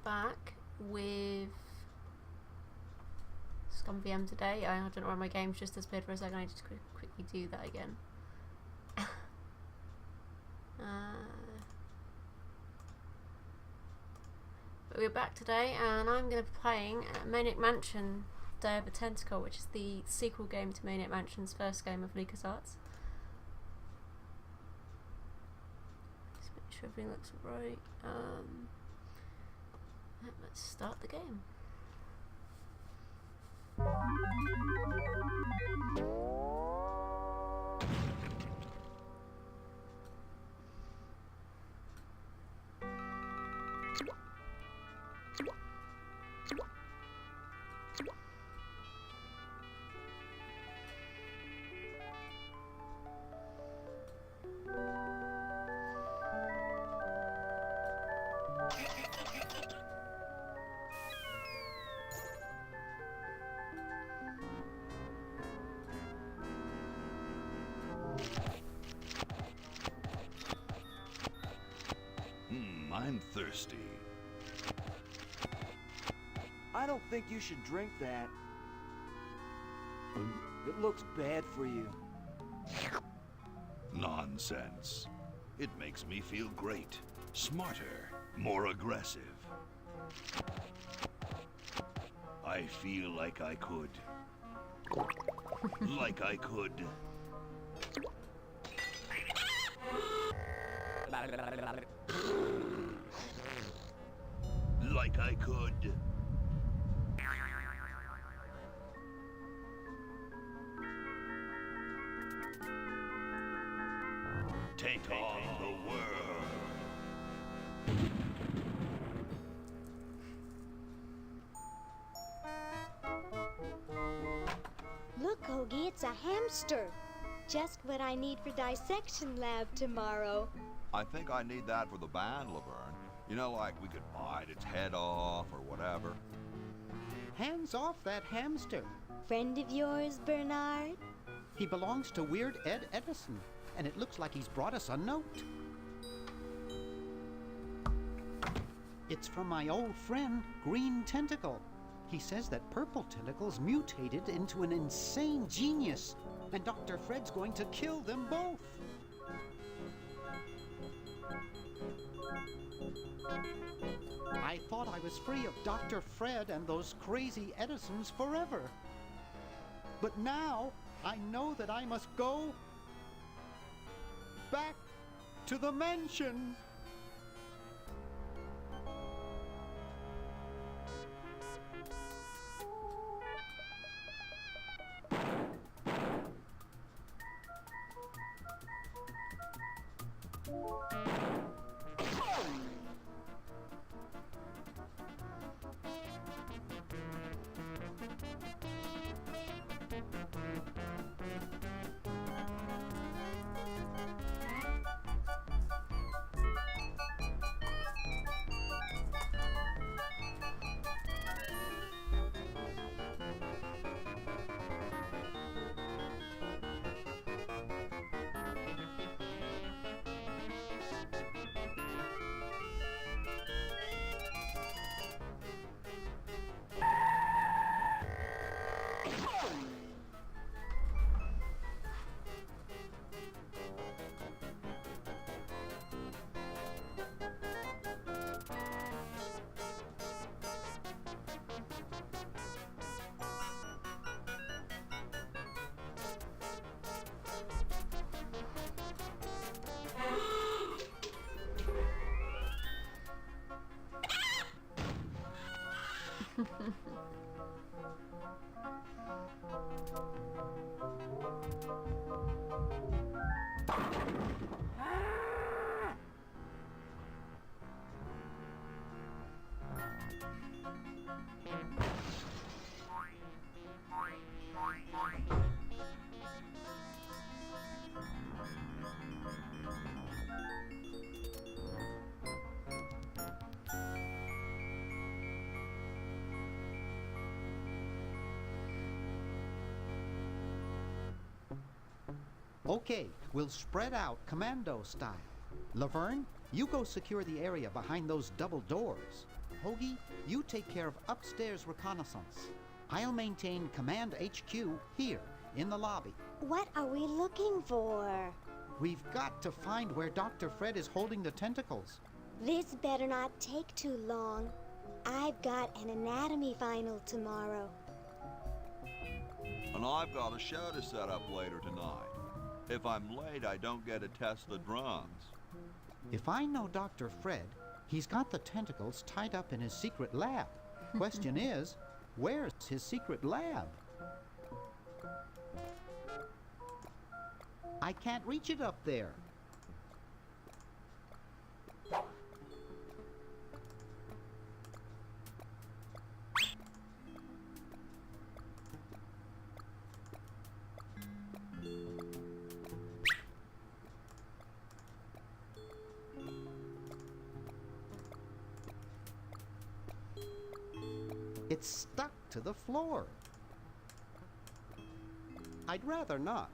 back with Scum VM today. I don't know why my game's just disappeared for a second. I just quickly do that again. But we're back today, and I'm going to be playing Maniac Mansion Day of the Tentacle, which is the sequel game to Maniac Mansion's first game of LucasArts. Just make sure everything looks right. Let's start the game. I'm thirsty. I don't think you should drink that. It looks bad for you. Nonsense. It makes me feel great. Smarter, more aggressive. I feel like I could. Like I could. Like I could. Take on the world. Look, Hoggie, it's a hamster. Just what I need for dissection lab tomorrow. I think I need that for the band, Laverne. You know, like we could bite its head off or whatever. Hands off that hamster. Friend of yours, Bernard? He belongs to Weird Ed Edison, and it looks like he's brought us a note. It's from my old friend, Green Tentacle. He says that Purple Tentacle's mutated into an insane genius, and Dr. Fred's going to kill them both. I thought I was free of Dr. Fred and those crazy Edisons forever. But now I know that I must go back to the mansion. Okay, we'll spread out commando style. Laverne, you go secure the area behind those double doors. Hoggie, you take care of upstairs reconnaissance. I'll maintain Command HQ here, in the lobby. What are we looking for? We've got to find where Dr. Fred is holding the tentacles. This better not take too long. I've got an anatomy final tomorrow. And I've got a show to set up later tonight. If I'm late, I don't get to test the drums. If I know Dr. Fred, he's got the tentacles tied up in his secret lab. Question is, where's his secret lab? I can't reach it up there. It's stuck to the floor. I'd rather not.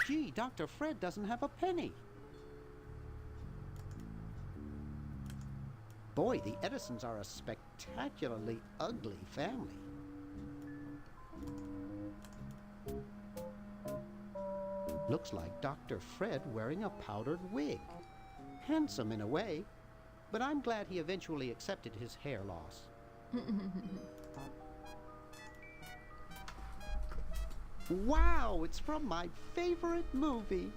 Gee, Dr. Fred doesn't have a penny. Boy, the Edisons are a spectacularly ugly family. Looks like Dr. Fred wearing a powdered wig. Handsome in a way, but I'm glad he eventually accepted his hair loss. Wow, it's from my favorite movie.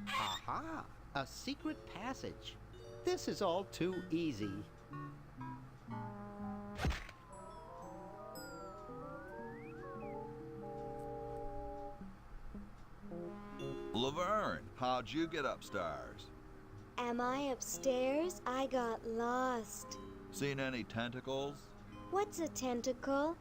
Aha! A secret passage. This is all too easy. Laverne, how'd you get upstairs? Am I upstairs? I got lost. Seen any tentacles? What's a tentacle?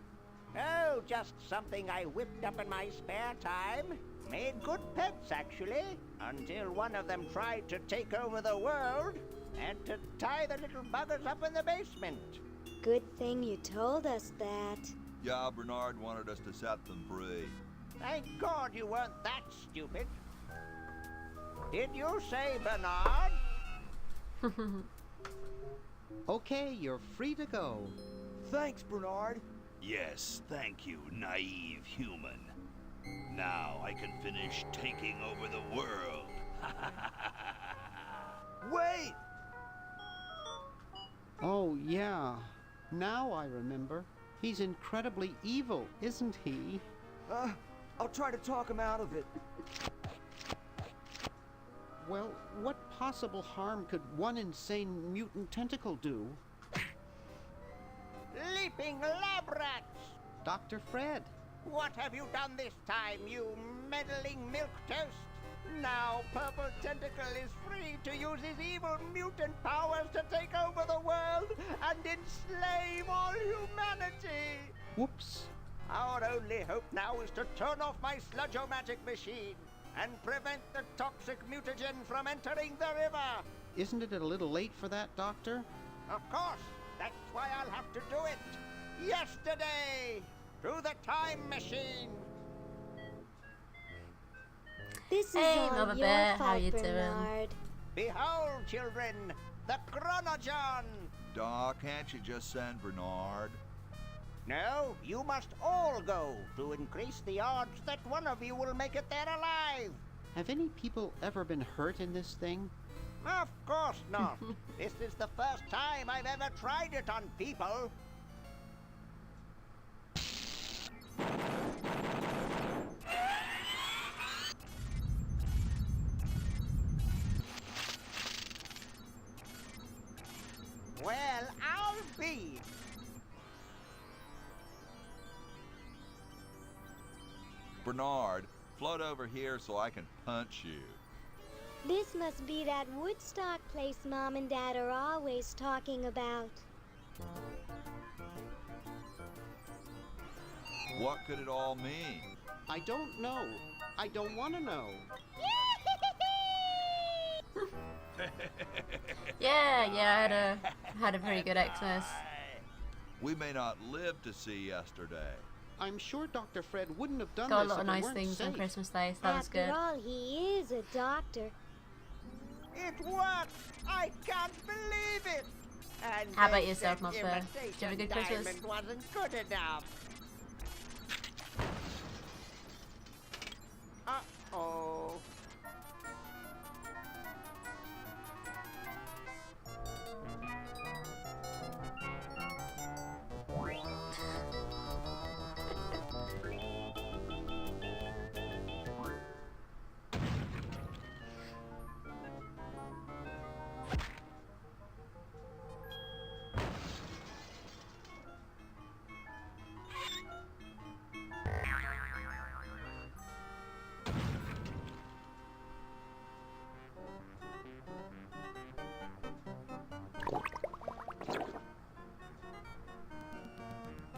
Oh, just something I whipped up in my spare time. Made good pets, actually, until one of them tried to take over the world. Had to tie the little buggers up in the basement. Good thing you told us that. Yeah, Bernard wanted us to set them free. Thank God you weren't that stupid. Did you say Bernard? Okay, you're free to go. Thanks, Bernard. Yes, thank you, naive human. Now I can finish taking over the world. Wait! Oh, yeah. Now I remember. He's incredibly evil, isn't he? I'll try to talk him out of it. Well, what possible harm could one insane mutant tentacle do? Leaping lab rats! Dr. Fred. What have you done this time, you meddling milquetoast? Now Purple Tentacle is free to use his evil mutant powers to take over the world and enslave all humanity! Whoops. Our only hope now is to turn off my sludge-o-magic machine and prevent the toxic mutagen from entering the river. Isn't it a little late for that, Doctor? Of course, that's why I'll have to do it. Yesterday, through the time machine. This is Hey, all Mama your Bear, fault, how you doing? Bernard. Behold, children, the Chronogon. Doc, can't you just send Bernard? No, you must all go to increase the odds that one of you will make it there alive. Have any people ever been hurt in this thing? Of course not. This is the first time I've ever tried it on people. Well, I'll be. Bernard, Float over here so I can punch you. This must be that Woodstock place Mom and Dad are always talking about. What could it all mean? I don't know. I don't want to know. Yeah, I had a pretty good Xmas. We may not live to see yesterday. I'm sure Dr. Fred wouldn't have done Got a this lot of if it nice weren't things on safe. Christmas Day, so that was After good. all, he is a doctor. It worked! I can't believe it! And How about they yourself, said my fur? Did you have a good imitation Christmas? diamond wasn't good enough. Uh-oh.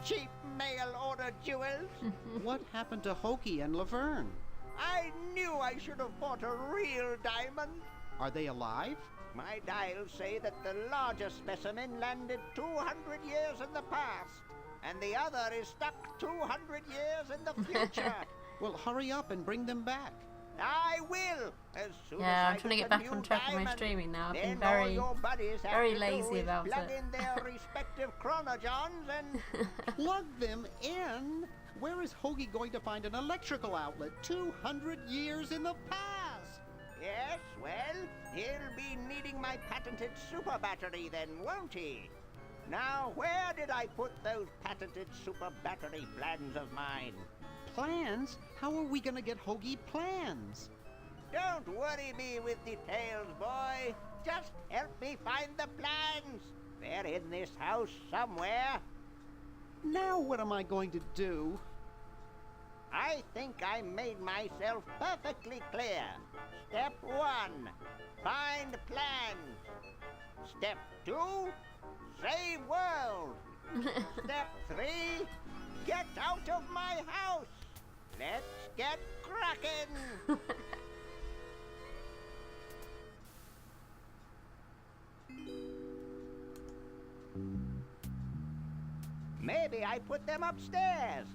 Cheap mail order jewels. What happened to Hoggie and Laverne? I knew I should have bought a real diamond. Are they alive? My dials say that the larger specimen landed 200 years in the past, and the other is stuck 200 years in the future. Well, hurry up and bring them back. I will, as soon Yeah, as I'm trying to get the back new on track with my diamond. streaming now. I've been Then all your buddies have very to lazy do is about plug it. in their respective chronogens and Plug them in? Where is Hoggie going to find an electrical outlet 200 years in the past? yes, well, he'll be needing my patented super battery then, won't he? Now, where did I put those patented super battery plans of mine? Plans? How are we going to get Hoggie plans? Don't worry me with details, boy. Just help me find the plans. They're in this house somewhere. Now what am I going to do? I think I made myself perfectly clear. Step 1, find plans. Step 2, save world. Step 3, get out of my house. Let's get cracking. Maybe I put them upstairs.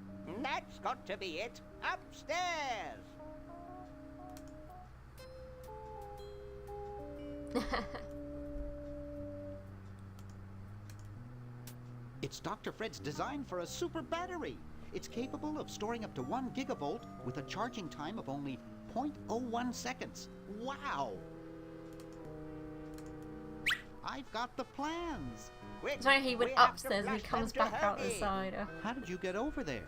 That's got to be it. Upstairs. It's Dr. Fred's design for a super battery. It's capable of storing up to 1 gigavolt with a charging time of only 0.01 seconds. Wow! I've got the plans. Quick, So he went we have to upstairs and he flush comes them to back out the Hoggie. side. How did you get over there?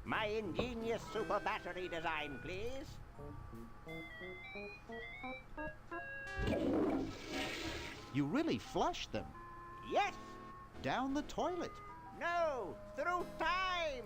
My ingenious super battery design, please. You really flushed them. Yes. Down the toilet. No. Through time.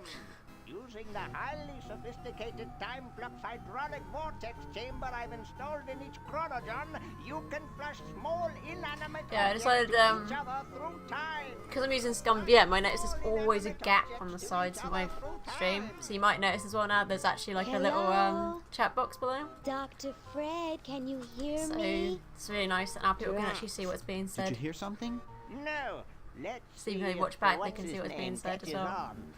Using the highly sophisticated time flux hydraulic vortex chamber I've installed in each chronogen, you can flush small inanimate Yeah, I objects decided, to each other through time. Because I'm using ScumVM, I notice there's always a gap on the sides of my stream. So you might notice as well now there's actually like a little Hello? chat box below. Dr. Fred, can you hear So me? it's really nice and now people can actually see what's being Did said. you hear something? No. Let's See see if they if watch back, they what's can see his what's being name said as catches well. on.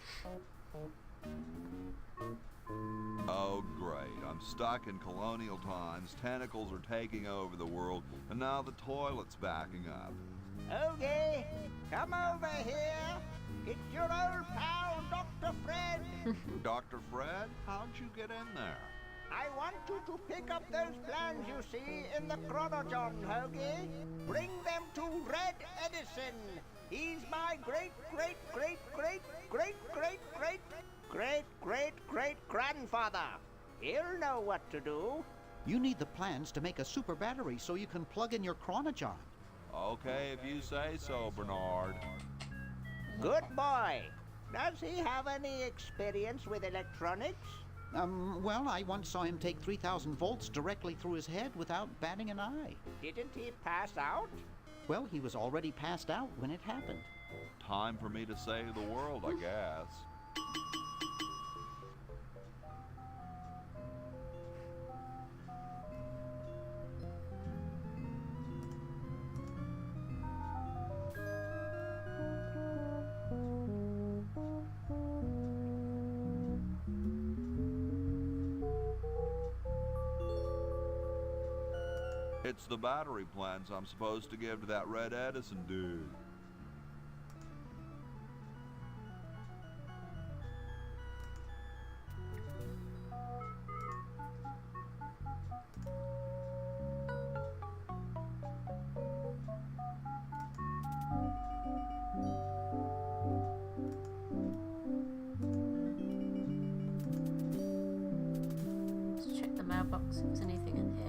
Oh, great. I'm stuck in colonial times, tentacles are taking over the world, and now the toilet's backing up. Okay, come over here. It's your old pal, Dr. Fred. Dr. Fred, how'd you get in there? I want you to pick up those plans you see in the chronogen, Hoggie. Bring them to Red Edison. He's my great-great-great-great-great-great-great-great-grandfather. He'll know what to do. You need the plans to make a super battery so you can plug in your chronogen. Okay, if you say so, Bernard. Good boy. Does he have any experience with electronics? Well, I once saw him take 3,000 volts directly through his head without batting an eye. Didn't he pass out? Well, he was already passed out when it happened. Time for me to save the world, I guess. It's the battery plans I'm supposed to give to that Red Edison dude. Let's check the mailbox if there's anything in here.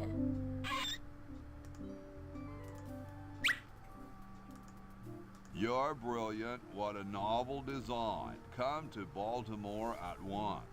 You're brilliant. What a novel design. Come to Baltimore at once.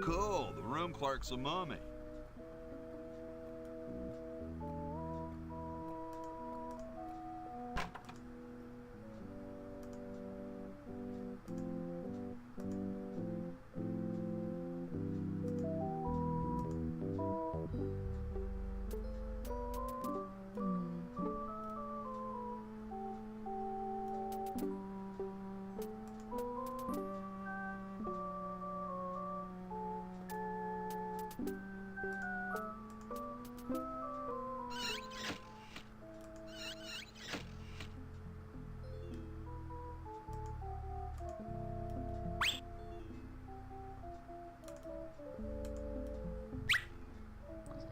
Cool. The room clerk's a mummy.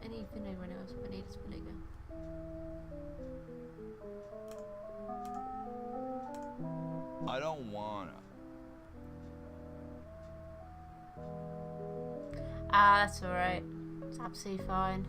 Any vinegar when else we need is vinegar. I don't wanna. Ah, that's alright. It's absolutely fine.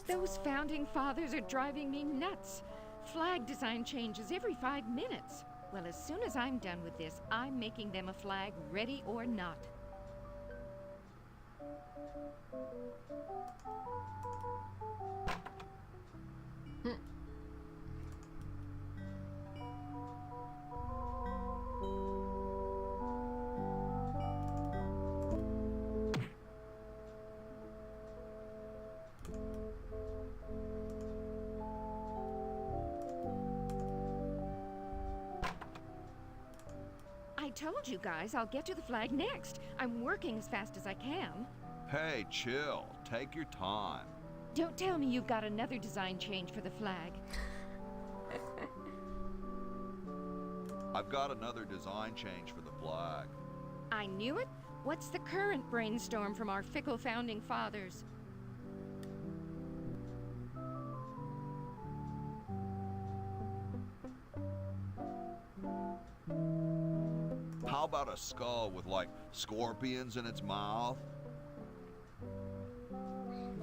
Those founding fathers are driving me nuts. Flag design changes every 5 minutes. Well, as soon as I'm done with this, I'm making them a flag, ready or not. I told you guys I'll get to the flag next. I'm working as fast as I can. Hey, chill. Take your time. Don't tell me you've got another design change for the flag. I've got another design change for the flag. I knew it. What's the current brainstorm from our fickle founding fathers? How about a skull with, like, scorpions in its mouth?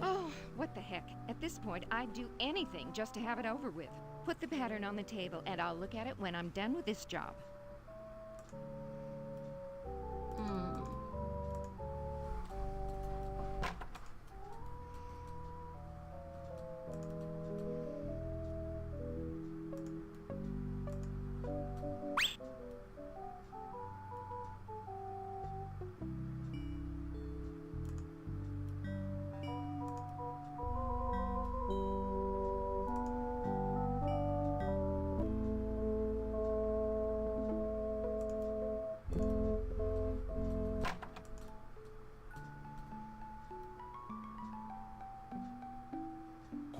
Oh, what the heck. At this point, I'd do anything just to have it over with. Put the pattern on the table, and I'll look at it when I'm done with this job.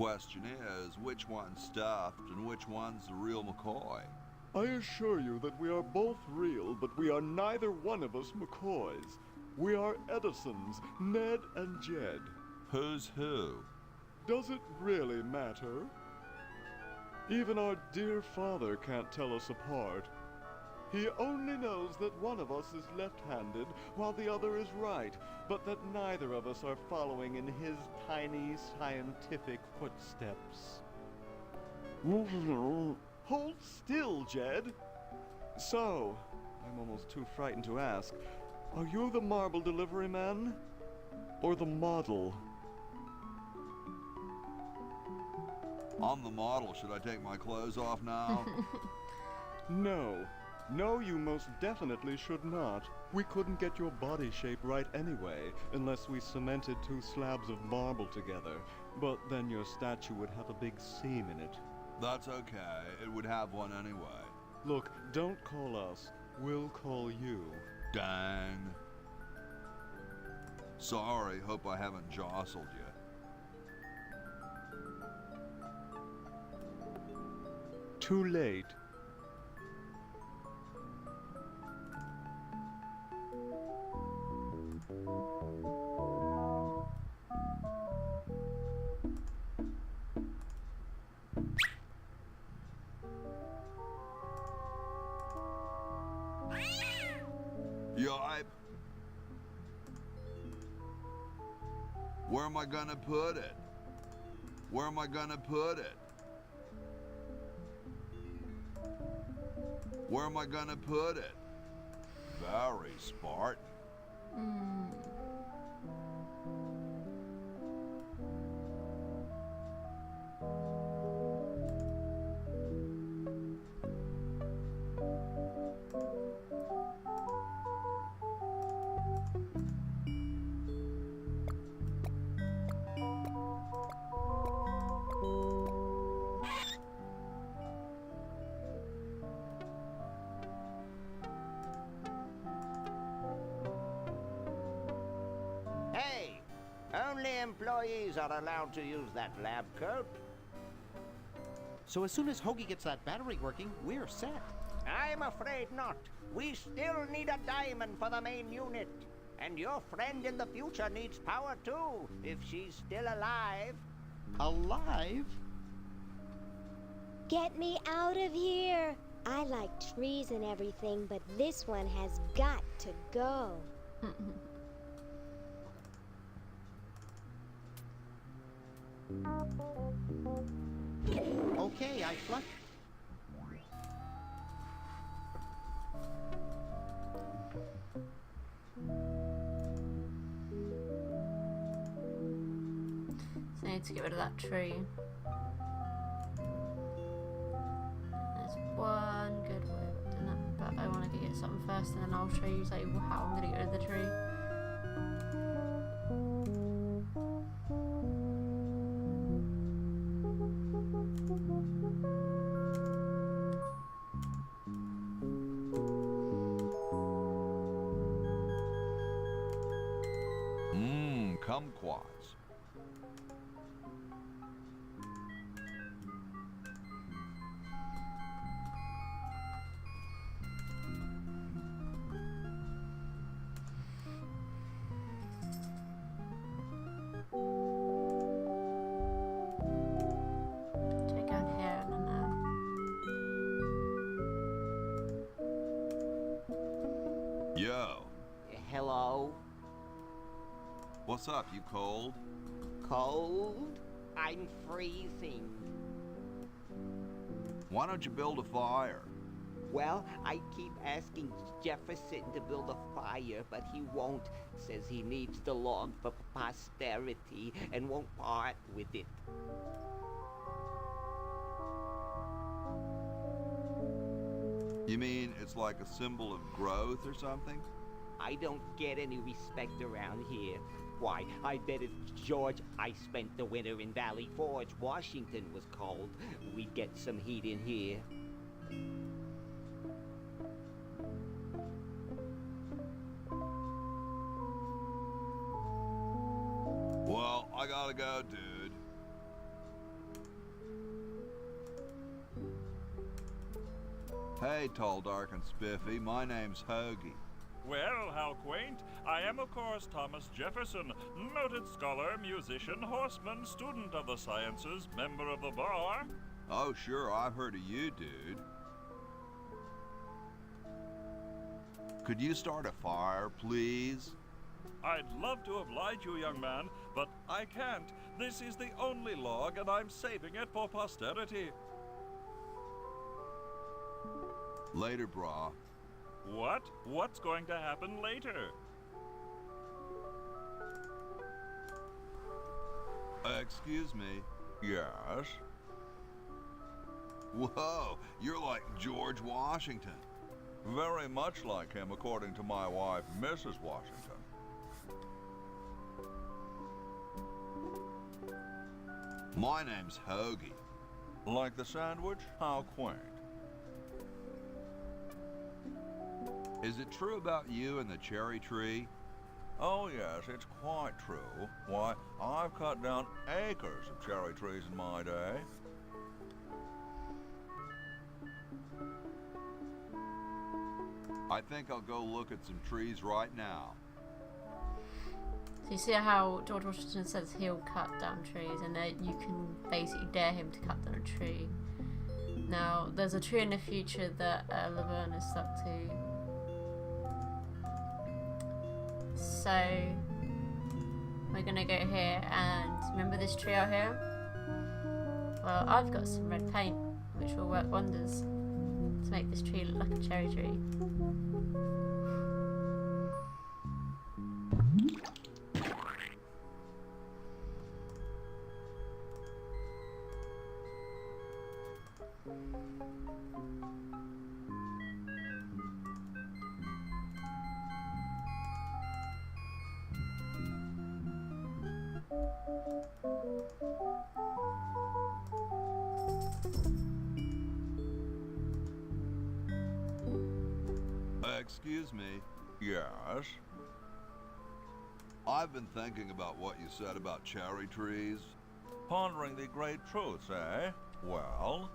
Question is, which one's stuffed and which one's the real McCoy? I assure you that we are both real, but we are neither one of us McCoys. We are Edisons, Ned and Jed. Who's who? Does it really matter? Even our dear father can't tell us apart. He only knows that one of us is left-handed while the other is right, but that neither of us are following in his tiny scientific footsteps. Hold still, Jed. So, I'm almost too frightened to ask, are you the marble delivery man? Or the model? I'm the model. Should I take my clothes off now? No. No, you most definitely should not. We couldn't get your body shape right anyway, unless we cemented 2 slabs of marble together. But then your statue would have a big seam in it. That's okay. It would have one anyway. Look, don't call us. We'll call you. Dang. Sorry, hope I haven't jostled you. Too late. Yipe. Where am I gonna put it? Where am I gonna put it? Where am I gonna put it? Very Spartan. Hey, only employees are allowed to use that lab coat. So as soon as Hoggie gets that battery working, we're set. I'm afraid not. We still need a diamond for the main unit. And your friend in the future needs power too, if she's still alive. Alive? Get me out of here! I like trees and everything, but this one has got to go. Okay, I flushed. So I need to get rid of that tree. There's one good way of doing that, but I want to get something first and then I'll show you like, how I'm going to get rid of the tree. Kumquats. Take out here and then Yo, Hello? what's up? You cold? Cold? I'm freezing. Why don't you build a fire? Well, I keep asking Jefferson to build a fire, but he won't. Says he needs the log for posterity and won't part with it. You mean it's like a symbol of growth or something? I don't get any respect around here. Why, I bet if George I spent the winter in Valley Forge, Washington was cold, we'd get some heat in here. Well, I gotta go, dude. Hey, tall, dark, and spiffy. My name's Hoggie. Well, how quaint. I am, of course, Thomas Jefferson, noted scholar, musician, horseman, student of the sciences, member of the bar. Oh, sure, I've heard of you, dude. Could you start a fire, please? I'd love to oblige you, young man, but I can't. This is the only log, and I'm saving it for posterity. Later, brah. What? What's going to happen later? Excuse me. Yes? Whoa, you're like George Washington. Very much like him, according to my wife, Mrs. Washington. My name's Hoggie. Like the sandwich? How quaint. Is it true about you and the cherry tree? Oh, yes, it's quite true. Why, I've cut down acres of cherry trees in my day. I think I'll go look at some trees right now. So you see how George Washington says he'll cut down trees, and then you can basically dare him to cut down a tree. Now, there's a tree in the future that Laverne is stuck to. So we're gonna go here, and remember this tree out here? Well, I've got some red paint, which will work wonders to make this tree look like a cherry tree. Excuse me. Yes? I've been thinking about what you said about cherry trees. Pondering the great truths, eh? Well?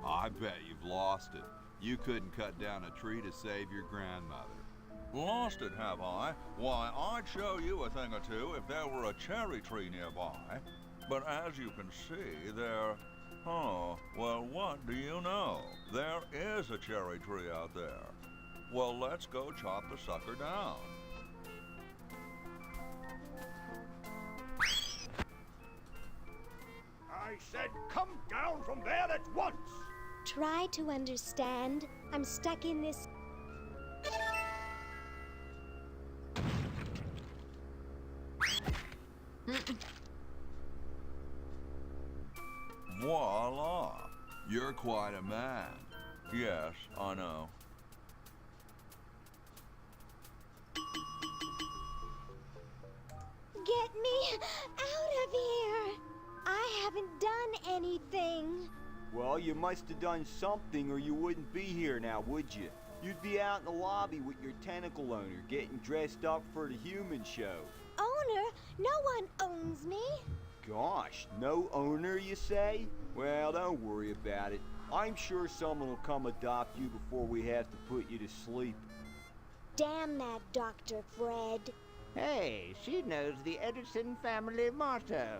I bet you've lost it. You couldn't cut down a tree to save your grandmother. Lost it, have I? Why, I'd show you a thing or two if there were a cherry tree nearby. But as you can see, there... Oh, well, what do you know? There is a cherry tree out there. Well, let's go chop the sucker down. I said come down from there at once! Try to understand. I'm stuck in this. Voila! You're quite a man. Yes, I know. Get me out of here! I haven't done anything. Well, you must have done something or you wouldn't be here now, would you? You'd be out in the lobby with your tentacle owner getting dressed up for the human show. Owner? No one owns me. Gosh, no owner, you say? Well, don't worry about it. I'm sure someone will come adopt you before we have to put you to sleep. Damn that Dr. Fred. Hey, she knows the Edison family motto.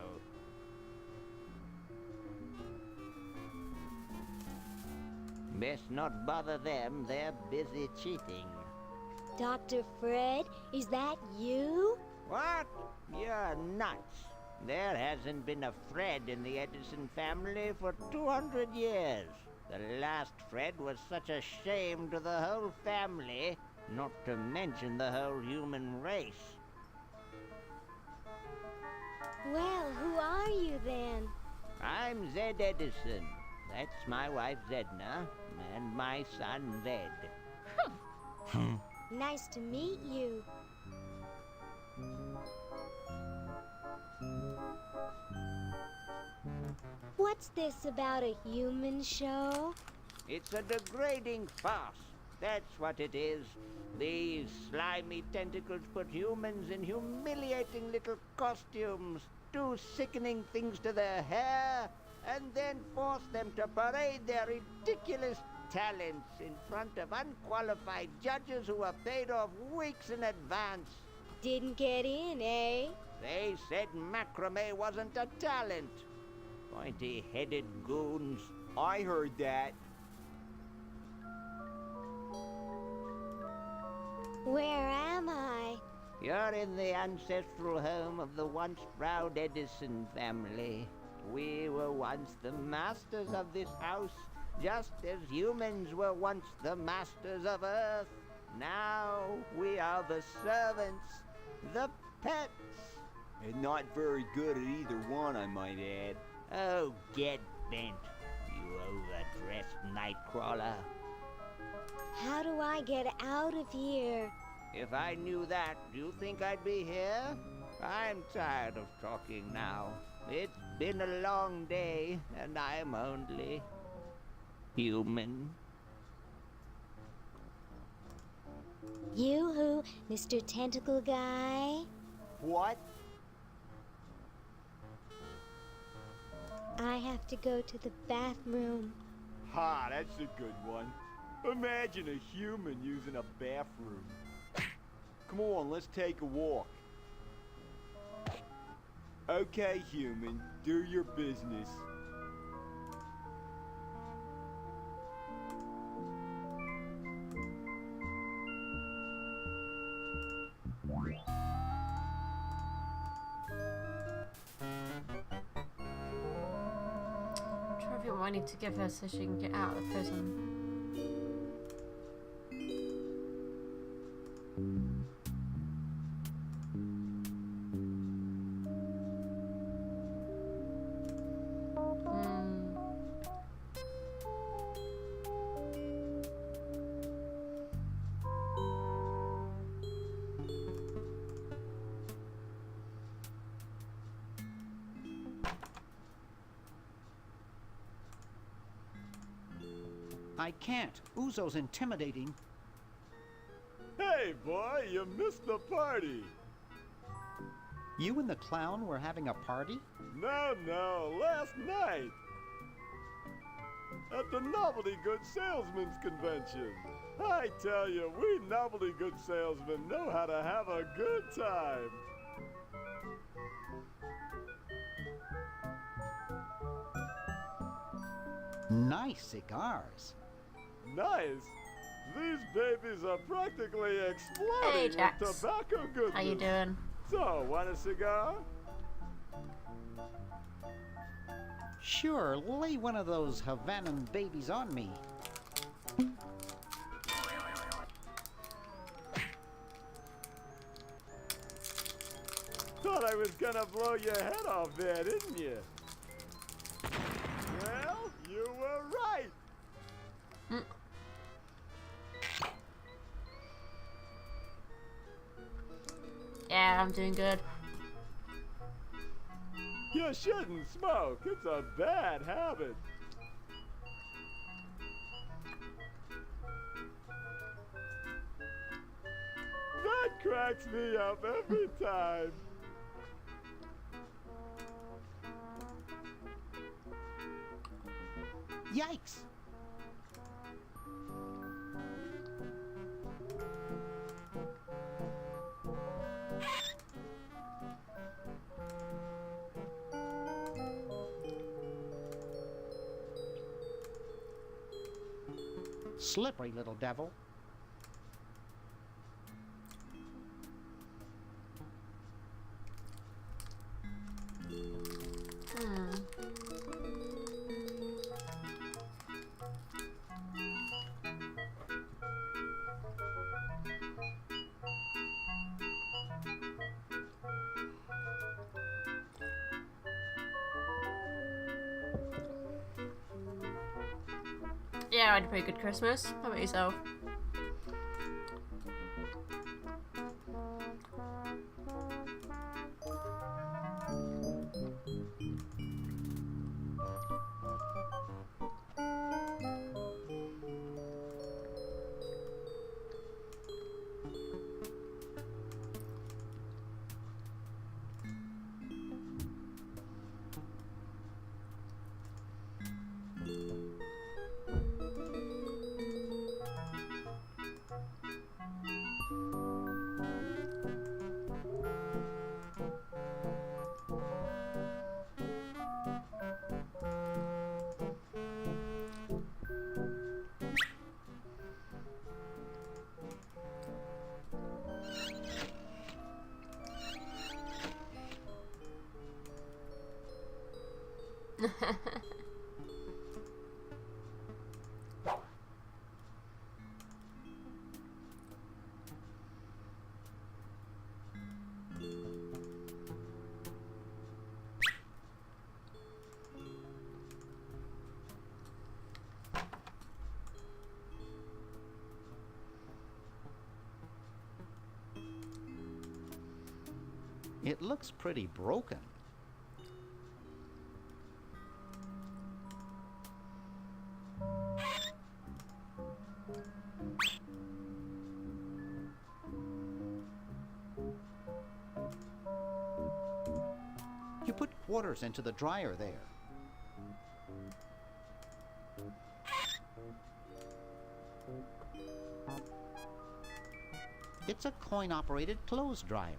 Best not bother them, they're busy cheating. Dr. Fred, is that you? What? You're nuts. There hasn't been a Fred in the Edison family for 200 years. The last Fred was such a shame to the whole family, not to mention the whole human race. Well, who are you then? I'm Zed Edison. That's my wife Zedna, and my son Zed. Nice to meet you. What's this about a human show? It's a degrading farce. That's what it is. These slimy tentacles put humans in humiliating little costumes, do sickening things to their hair, and then force them to parade their ridiculous talents in front of unqualified judges who were paid off weeks in advance. Didn't get in, eh? They said macrame wasn't a talent. Pointy-headed goons. I heard that. Where am I? You're in the ancestral home of the once proud Edison family. We were once the masters of this house, just as humans were once the masters of Earth. Now we are the servants, the pets. And not very good at either one, I might add. Oh, get bent, you overdressed nightcrawler. How do I get out of here? If I knew that, do you think I'd be here? I'm tired of talking now. It's been a long day, and I'm only human. You-hoo, Mr. Tentacle Guy. What? I have to go to the bathroom. Ha, that's a good one. Imagine a human using a bathroom. Come on, let's take a walk. Okay, human, do your business. Trophy what I need to give her so she can get out of the prison. I can't. Uzo's intimidating. Hey, boy, you missed the party. You and the clown were having a party? No, last night. At the Novelty Good Salesmen's Convention. I tell you, we novelty good salesmen know how to have a good time. Nice cigars. Nice. These babies are practically Hey, exploding Jax. with tobacco goodness. How you doing? So, want a cigar? Sure, lay one of those Havanan babies on me. Thought I was gonna blow your head off there, didn't you? Well, you were right. Yeah, I'm doing good. You shouldn't smoke. It's a bad habit. That cracks me up every time. Yikes! Slippery little devil. Yeah, I had a pretty good Christmas. How about yourself? It looks pretty broken. You put quarters into the dryer there. It's a coin-operated clothes dryer.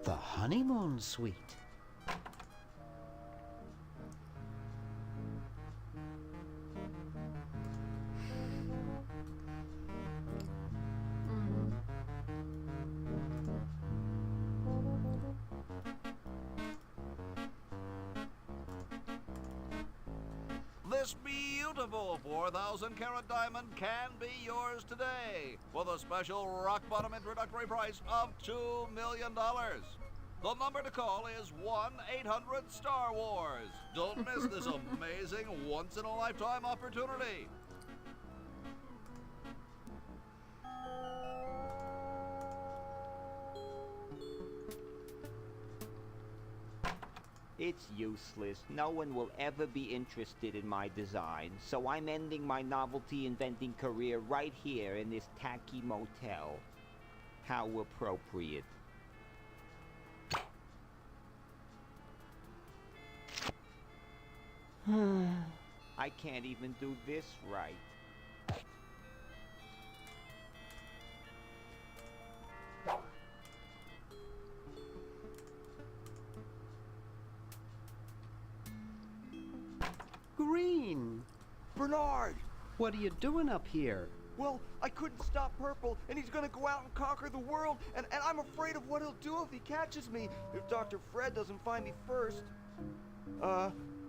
The honeymoon suite. This beautiful 4,000-carat diamond can be yours today with a special rock-bottom introductory price of $2 million. The number to call is 1-800-STAR-WARS. Don't miss this amazing once-in-a-lifetime opportunity. It's useless. No one will ever be interested in my design, so I'm ending my novelty inventing career right here in this tacky motel. How appropriate. I can't even do this right. Green! Bernard! What are you doing up here? Well, I couldn't stop Purple, and he's gonna go out and conquer the world, and I'm afraid of what he'll do if he catches me, if Dr. Fred doesn't find me first.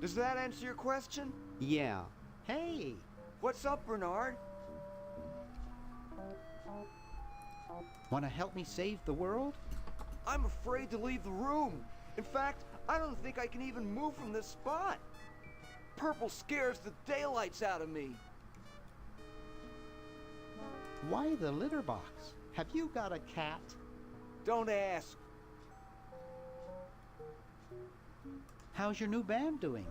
Does that answer your question? Yeah. Hey! What's up, Bernard? Want to help me save the world? I'm afraid to leave the room. In fact, I don't think I can even move from this spot. Purple scares the daylights out of me. Why the litter box? Have you got a cat? Don't ask. How's your new band doing?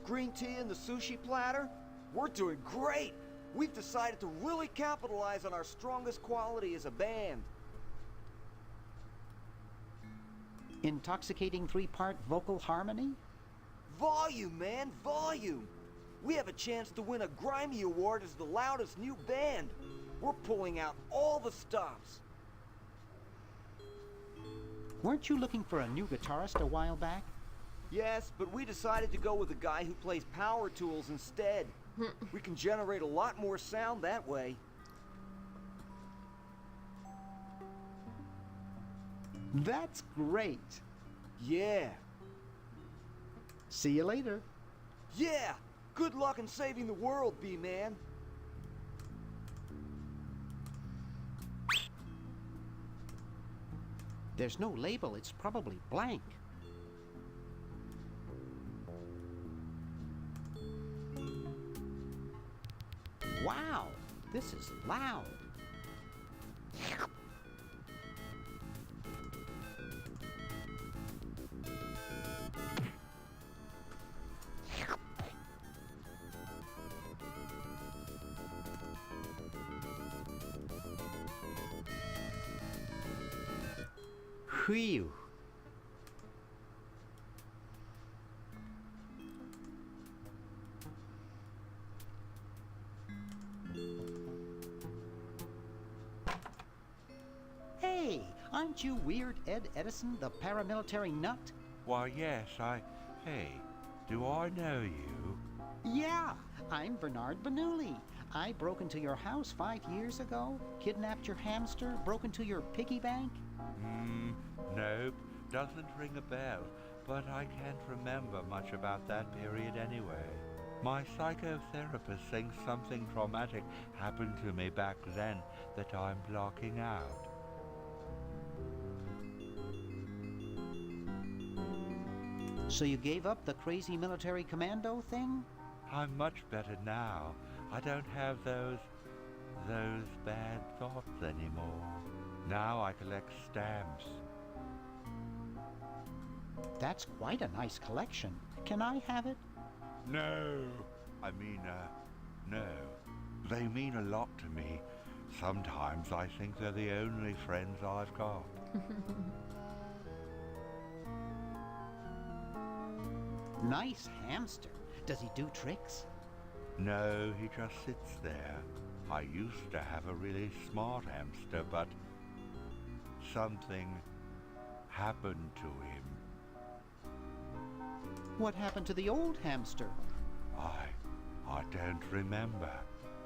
Green tea and the sushi platter? We're doing great. We've decided to really capitalize on our strongest quality as a band. Intoxicating 3-part vocal harmony? Volume, man, volume. We have a chance to win a Grimy Award as the loudest new band. We're pulling out all the stops. Weren't you looking for a new guitarist a while back? Yes, but we decided to go with a guy who plays power tools instead. We can generate a lot more sound that way. That's great. Yeah. See you later. Yeah! Good luck in saving the world, B-Man. There's no label. It's probably blank. Wow, this is loud. Whew. Hey, aren't you Weird Ed Edison, the paramilitary nut? Why, yes, Hey, do I know you? Yeah, I'm Bernard Bernoulli. I broke into your house 5 years ago, kidnapped your hamster, broke into your piggy bank. Nope, doesn't ring a bell, but I can't remember much about that period anyway. My psychotherapist thinks something traumatic happened to me back then that I'm blocking out. So you gave up the crazy military commando thing? I'm much better now. I don't have those bad thoughts anymore. Now I collect stamps. That's quite a nice collection. Can I have it? No. No. They mean a lot to me. Sometimes I think they're the only friends I've got. Nice hamster. Does he do tricks? No, he just sits there. I used to have a really smart hamster, but something happened to him. What happened to the old hamster? I don't remember.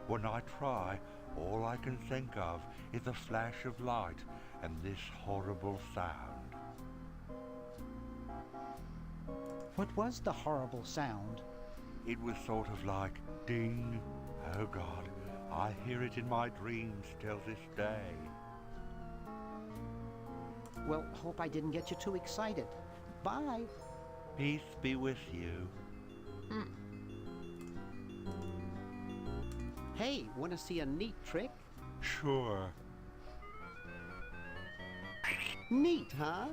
When I try, all I can think of is a flash of light and this horrible sound. What was the horrible sound? It was sort of like ding. Oh God, I hear it in my dreams till this day. Well, hope I didn't get you too excited. Bye. Peace be with you. Hey, want to see a neat trick? Sure. Neat, huh?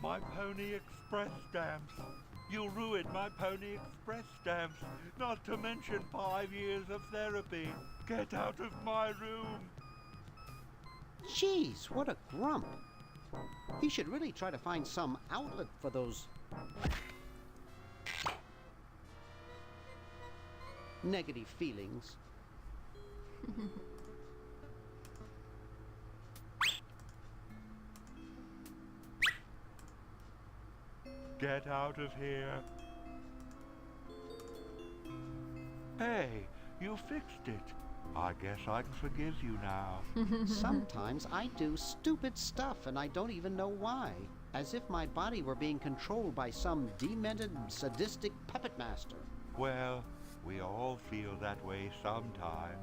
My Pony Express stamps. You ruined my Pony Express stamps. Not to mention 5 years of therapy. Get out of my room. Jeez, what a grump. He should really try to find some outlet for those negative feelings. Get out of here. Hey, you fixed it. I guess I can forgive you now. Sometimes I do stupid stuff and I don't even know why. As if my body were being controlled by some demented, sadistic puppet master. Well, we all feel that way sometimes.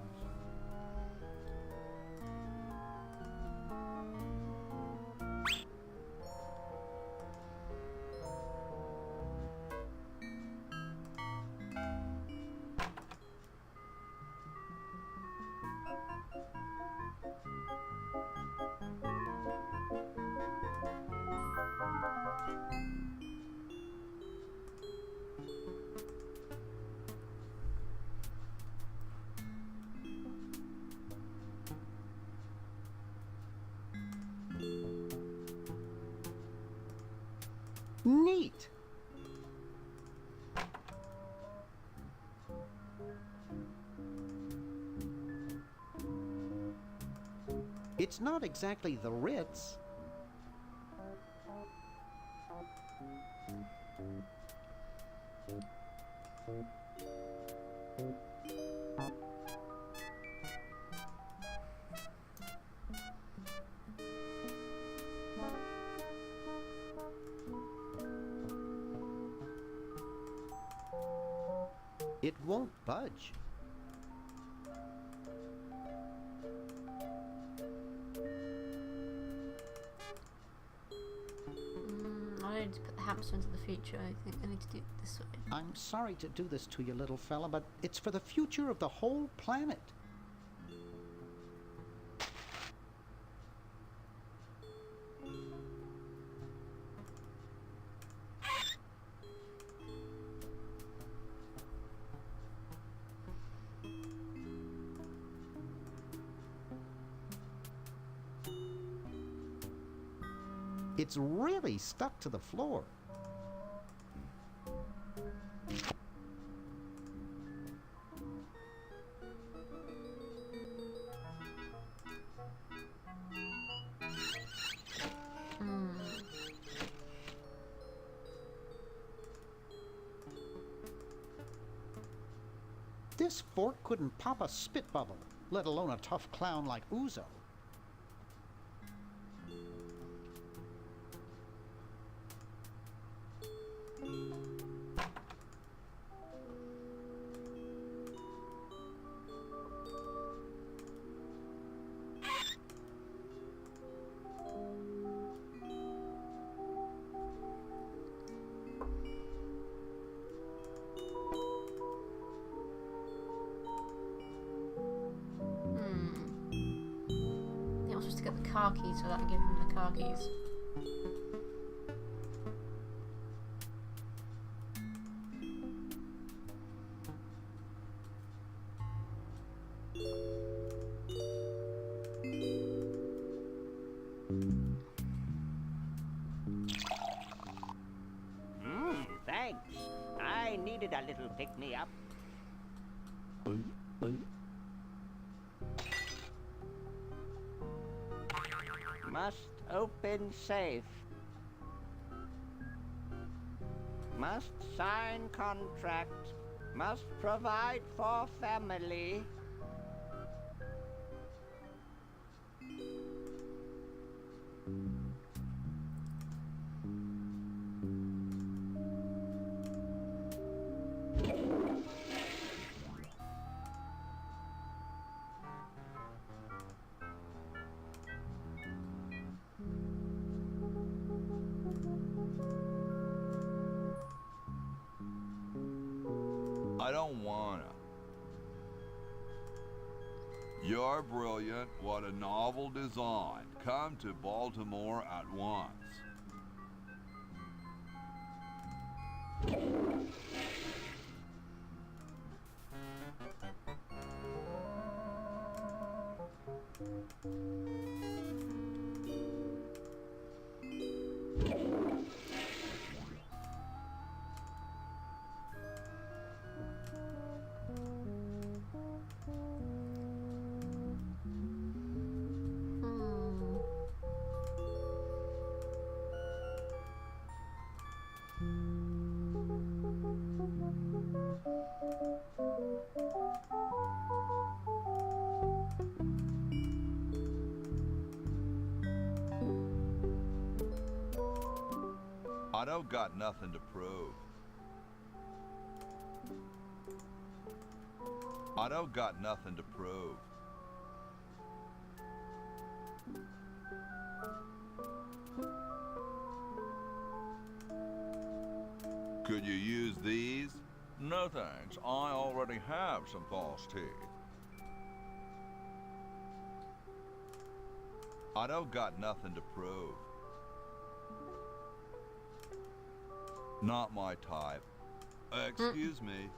Neat! It's not exactly the Ritz. It won't budge. I need to put the hamster into the future. I think I need to do it this way. I'm sorry to do this to you, little fella, but it's for the future of the whole planet. It's really stuck to the floor. This fork couldn't pop a spit bubble, let alone a tough clown like Uzo. To get the car keys so that I can give him the car keys. Thanks. I needed a little pick-me-up. Must open safe. Must sign contract. Must provide for family. I don't wanna. You're brilliant. What a novel design. Come to Baltimore at once. I don't got nothing to prove. I don't got nothing to prove. Could you use these? No thanks. I already have some false teeth. I don't got nothing to prove. Not my type. Excuse me.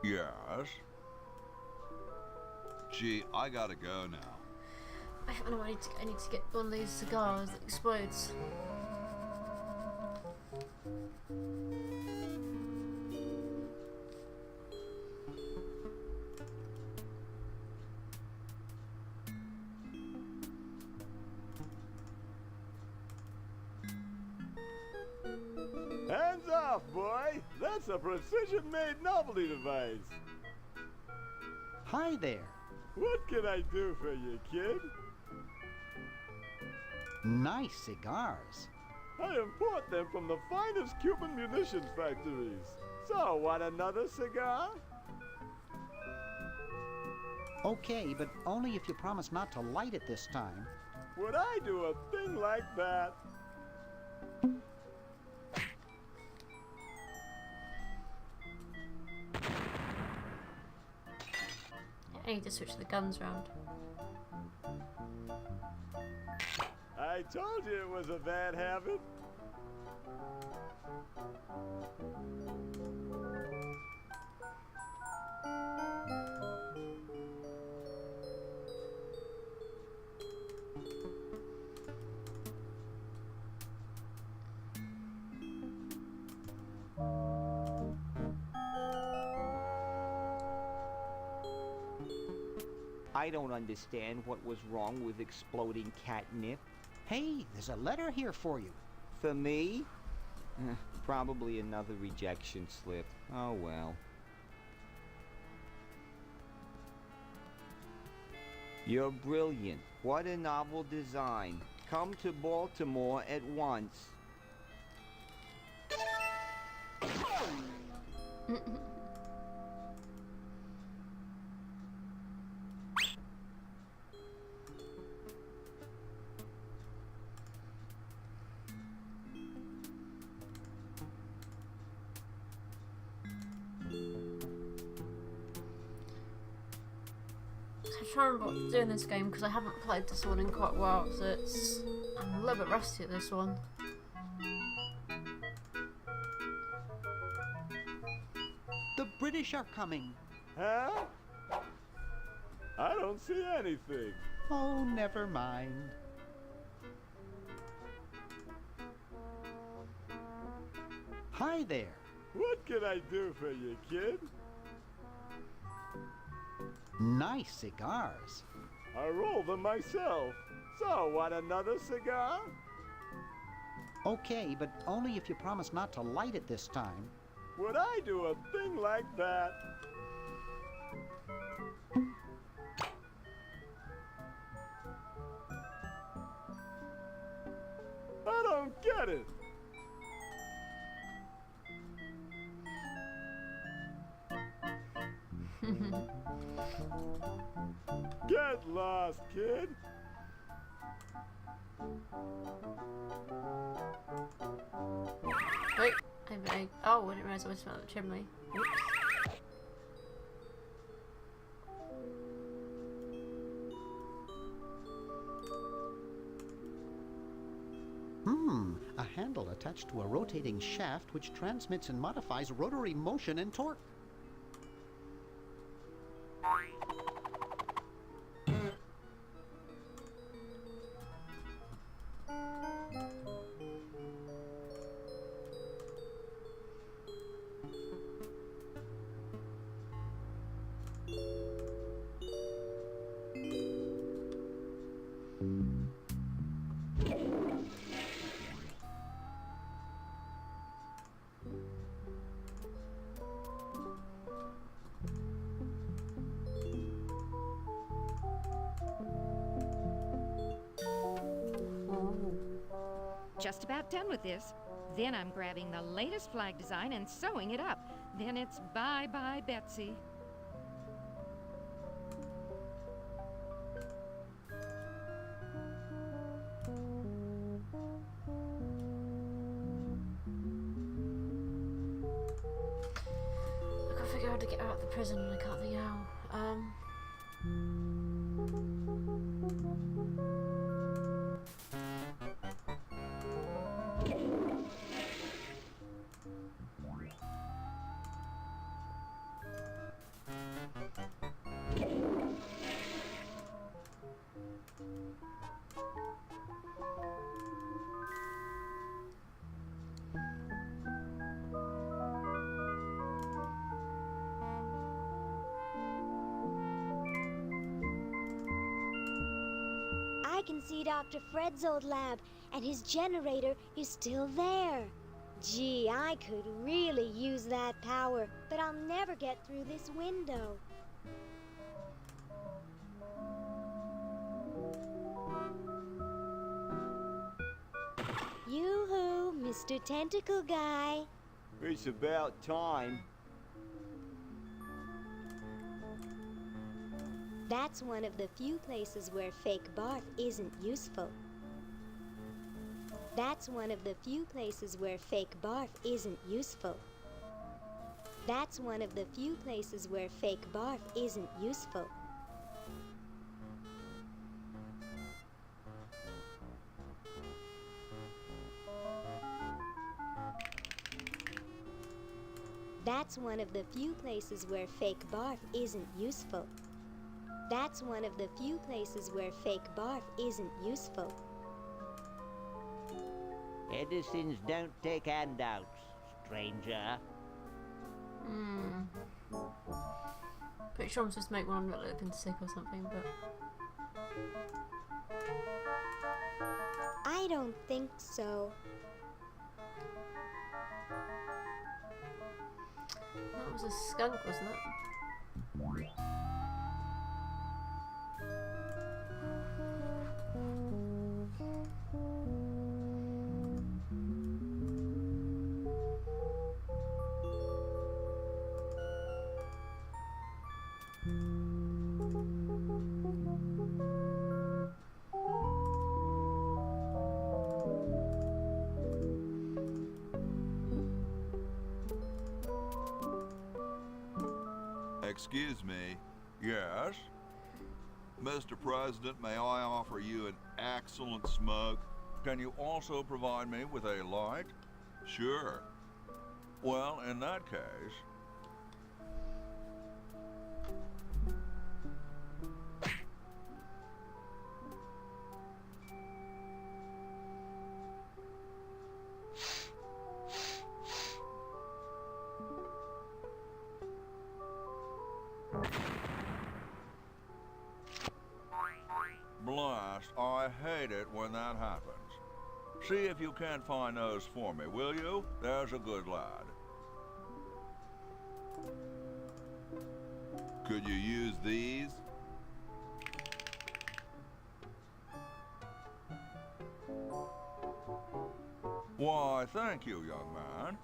Yes? Gee, I gotta go now. I haven't know. I need to get one of these cigars that explodes. Hands off, boy! That's a precision-made novelty device. Hi there. What can I do for you, kid? Nice cigars. I import them from the finest Cuban munitions factories. So, want another cigar? Okay, but only if you promise not to light it this time. Would I do a thing like that? I need to switch the guns around. I told you it was a bad habit. I don't understand what was wrong with exploding catnip. Hey, there's a letter here for you. For me? Probably another rejection slip. Oh well. You're brilliant. What a novel design. Come to Baltimore at once. I'm trying to remember what to do in this game because I haven't played this one in quite a while, so I'm a little bit rusty at this one. The British are coming. Huh? I don't see anything. Oh, never mind. Hi there. What can I do for you, kid? Nice cigars. I roll them myself. So, want another cigar? Okay, but only if you promise not to light it this time. Would I do a thing like that? I don't get it. Get lost, kid. Wait, oh, I didn't realise I was smelling the chimney. Oops. A handle attached to a rotating shaft which transmits and modifies rotary motion and torque. Just about done with this. Then I'm grabbing the latest flag design and sewing it up. Then it's bye-bye, Betsy. I gotta figure out how to get out of the prison and I can't think how. I can see Dr. Fred's old lab, and his generator is still there. Gee, I could really use that power, but I'll never get through this window. Yoo-hoo, Mr. Tentacle Guy. It's about time. That's one of the few places where fake barf isn't useful. That's one of the few places where fake barf isn't useful. That's one of the few places where fake barf isn't useful. That's one of the few places where fake barf isn't useful. That's one of the few places where fake barf isn't useful. Edisons don't take handouts, stranger. Pretty sure I'm supposed to make one I'm not looking sick or something, but I don't think so. that was a skunk, wasn't it? Excuse me, Yes? Mr. President, may I offer you an excellent smoke? Can you also provide me with a light? Sure. Well, in that case, blast, I hate it when that happens. See if you can't find those for me, will you? There's a good lad. Could you use these? Why, thank you, young man.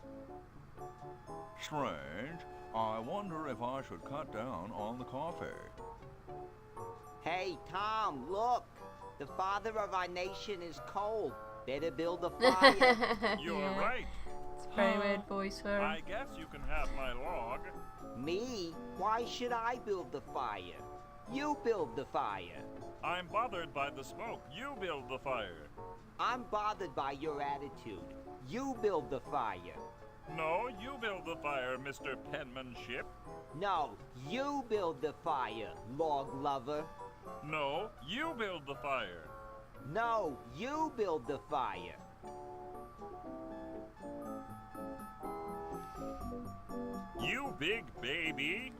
Strange. I wonder if I should cut down on the coffee. Hey, Tom, look. The father of our nation is cold. Better build a fire. You're Yeah. right. It's a very weird voice for him. I guess you can have my log. Me? Why should I build the fire? You build the fire. I'm bothered by the smoke. You build the fire. I'm bothered by your attitude. You build the fire. No, you build the fire, Mr. Penmanship. No, you build the fire, log lover. No, you build the fire. No, you build the fire. You big baby.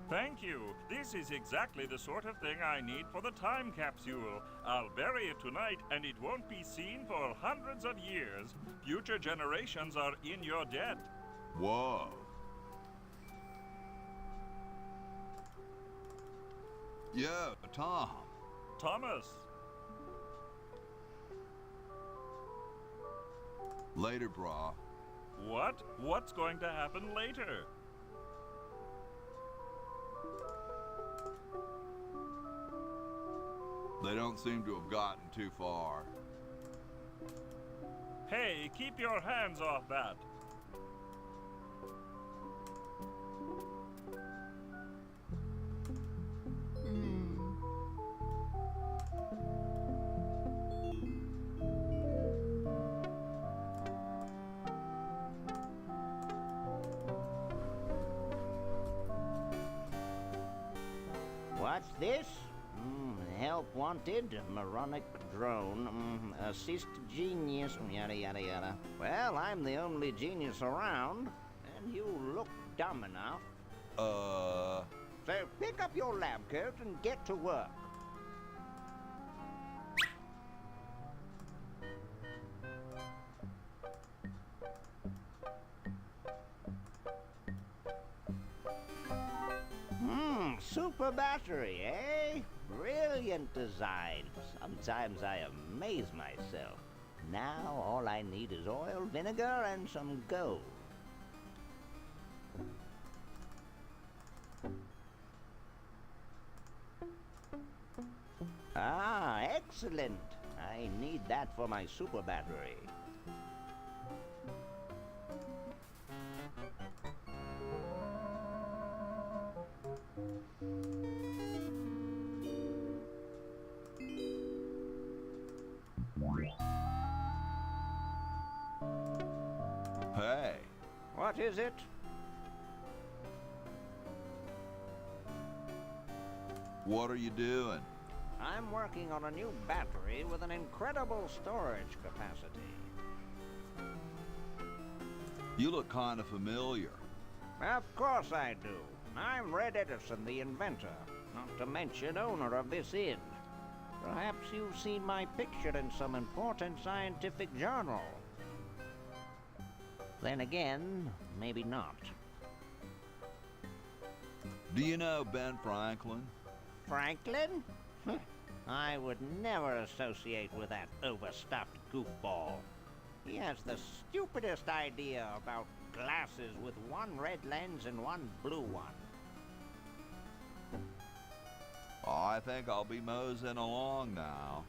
Thank you. This is exactly the sort of thing I need for the time capsule. I'll bury it tonight, and it won't be seen for hundreds of years. Future generations are in your debt. Whoa. Yeah, Tom. Thomas. Later, brah. What? What's going to happen later? They don't seem to have gotten too far. Hey, keep your hands off that. What's this? Help wanted, moronic drone, assist genius, yada yada yada. Well, I'm the only genius around, and you look dumb enough. So pick up your lab coat and get to work. Super battery, eh? Brilliant design. Sometimes I amaze myself. Now all I need is oil, vinegar, and some gold. Ah, excellent. I need that for my super battery. Hey. What is it? What are you doing? I'm working on a new battery with an incredible storage capacity. You look kind of familiar. Of course I do. I'm Red Edison, the inventor, not to mention owner of this inn. Perhaps you've seen my picture in some important scientific journal. Then again, maybe not. Do you know Ben Franklin? Franklin? I would never associate with that overstuffed goofball. He has the stupidest idea about glasses with one red lens and one blue one. I think I'll be moseying along now.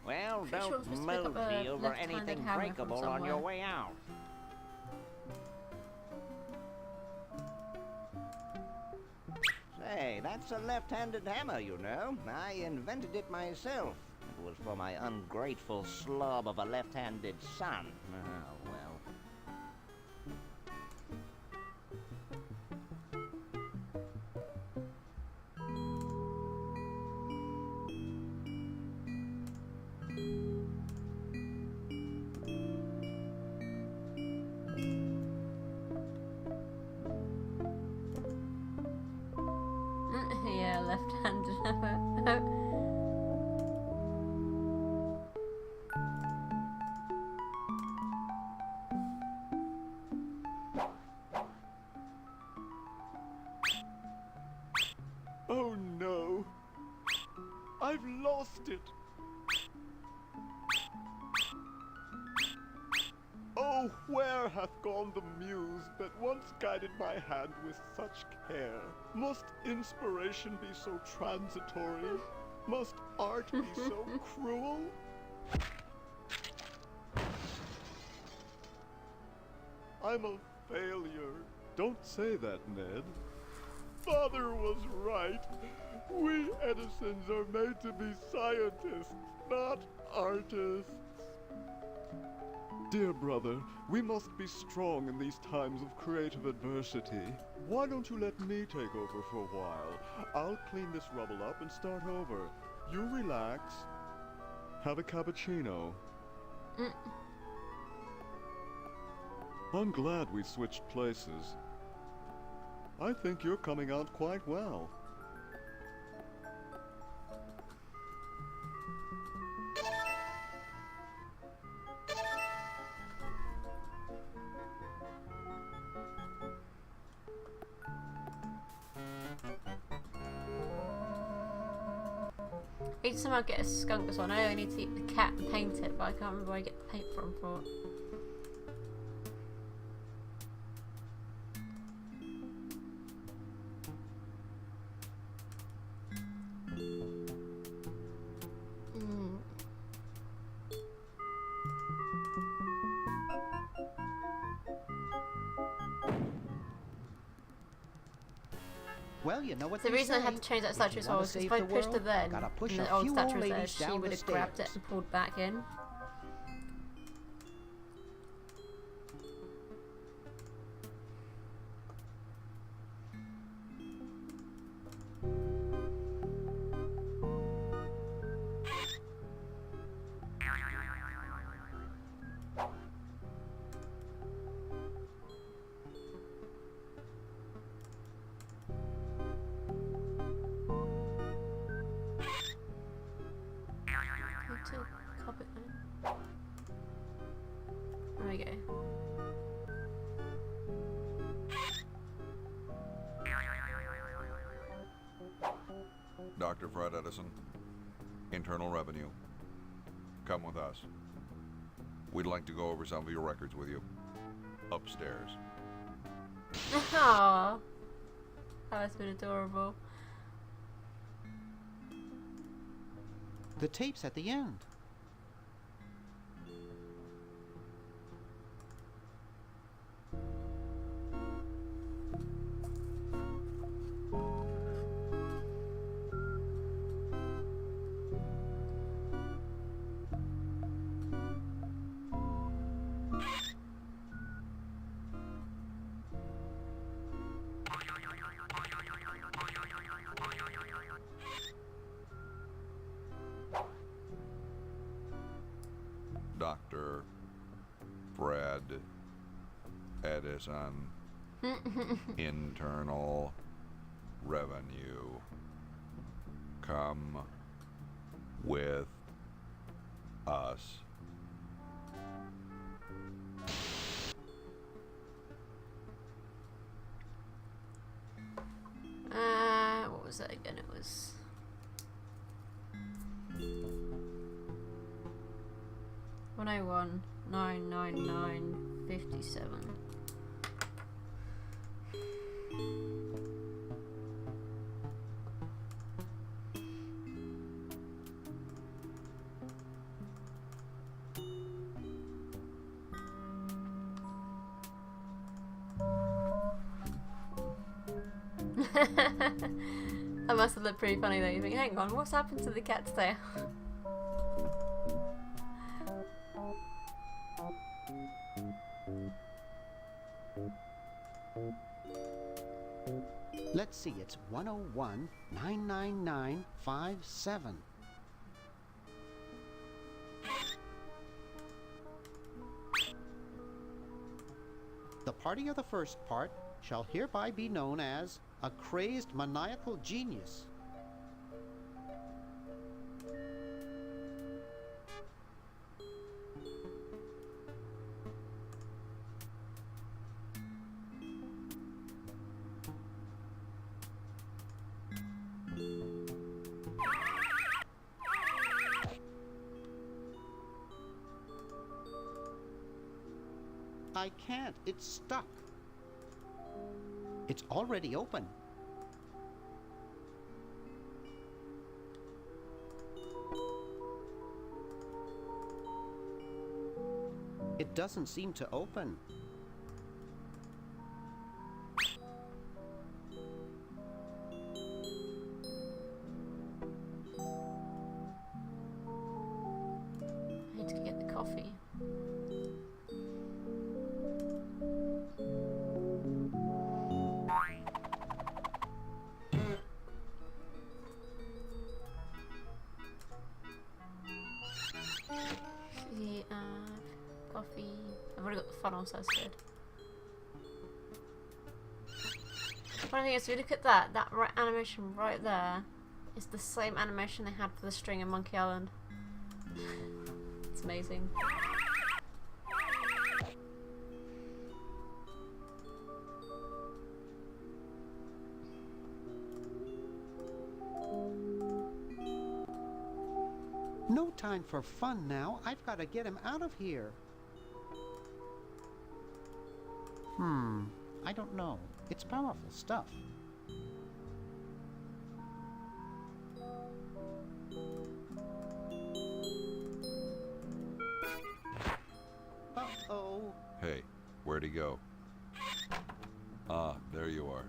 Well, Pretty sure don't I'm supposed to pick up a mosey over left-handed anything hammer from breakable on your somewhere. way out. Say, that's a left-handed hammer, you know. I invented it myself. It was for my ungrateful slob of a left-handed son. Oh, well. Yeah, left-handed hammer. Oh no! I've lost it! Oh, where hath gone the muse that once guided my hand with such care? Must inspiration be so transitory? Must art be so cruel? I'm a failure. Don't say that, Ned. Father was right. We Edisons are made to be scientists, not artists. Dear brother, we must be strong in these times of creative adversity. Why don't you let me take over for a while? I'll clean this rubble up and start over. You relax. Have a cappuccino. I'm glad we switched places. I think you're coming out quite well. Each time I get a skunk on, I only need to eat the cat and paint it, but I can't remember where I get the paint from for it. Well, you know what The they reason I say. had to change that If statue you as well wanna was because save if I the pushed her world, then, gotta push and a the old few statue was there, ladies she down would the have grabbed it stairs. and pulled back in. Carpet then. There we go. Dr. Fred Edison, Internal Revenue. Come with us. We'd like to go over some of your records with you. Upstairs. Aww. That's been adorable. The tape's at the end. Fred Edison, internal revenue. Come with us. What was that again? It was 101 999 57. That must have looked pretty funny though. You think, hang on, what's happened to the cat's tail? Let's see, it's 101 999 57. The party of the first part shall hereby be known as a crazed maniacal genius. I can't, it's stuck. It's already open. It doesn't seem to open. I need to get the coffee. Coffee. I've already got the funnel, so that's good. Funny thing is, if you look at that animation right there, it's the same animation they had for the string in Monkey Island. It's amazing. No time for fun now. I've got to get him out of here. I don't know. It's powerful stuff. Uh-oh. Hey, where'd he go? Ah, there you are.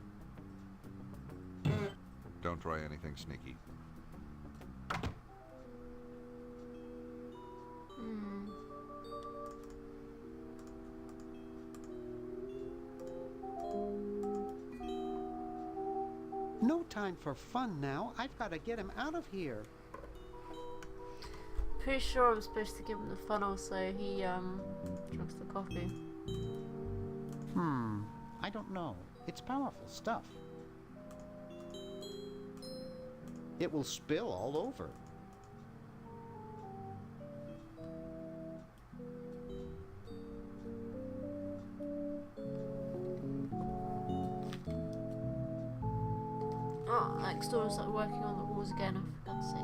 Don't try anything sneaky. No time for fun now. I've got to get him out of here. Pretty sure I'm supposed to give him the funnel so he drinks the coffee. I don't know. It's powerful stuff. It will spill all over. Oh, next door is like working on the walls again, for God's sake.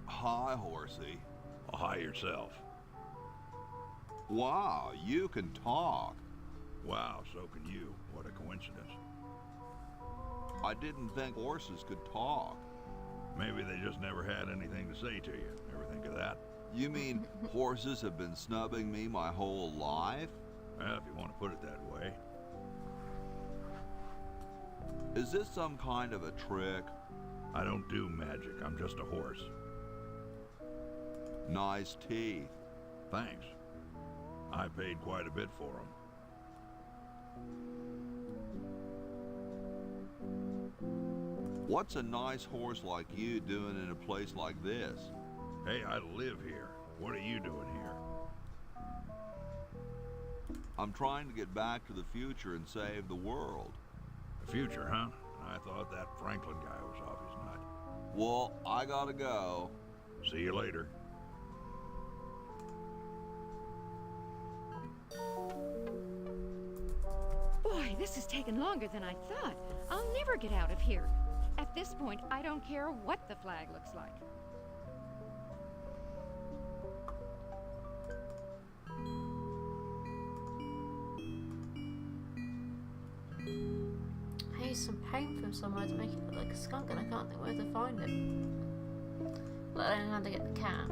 Hi, Horsey. Hi yourself. Wow, you can talk. Wow, so can you. What a coincidence. I didn't think horses could talk. Maybe they just never had anything to say to you. Ever think of that? You mean horses have been snubbing me my whole life? Well, if you want to put it that way. Is this some kind of a trick? I don't do magic. I'm just a horse. Nice teeth. Thanks. I paid quite a bit for them. What's a nice horse like you doing in a place like this? Hey, I live here. What are you doing here? I'm trying to get back to the future and save the world. The future, huh? I thought that Franklin guy was off his nut. Well, I gotta go. See you later. Boy, this is taking longer than I thought. I'll never get out of here. At this point, I don't care what the flag looks like. Hey, some paint from somewhere to make it look like a skunk, and I can't think where to find it. Let alone how to get the cat.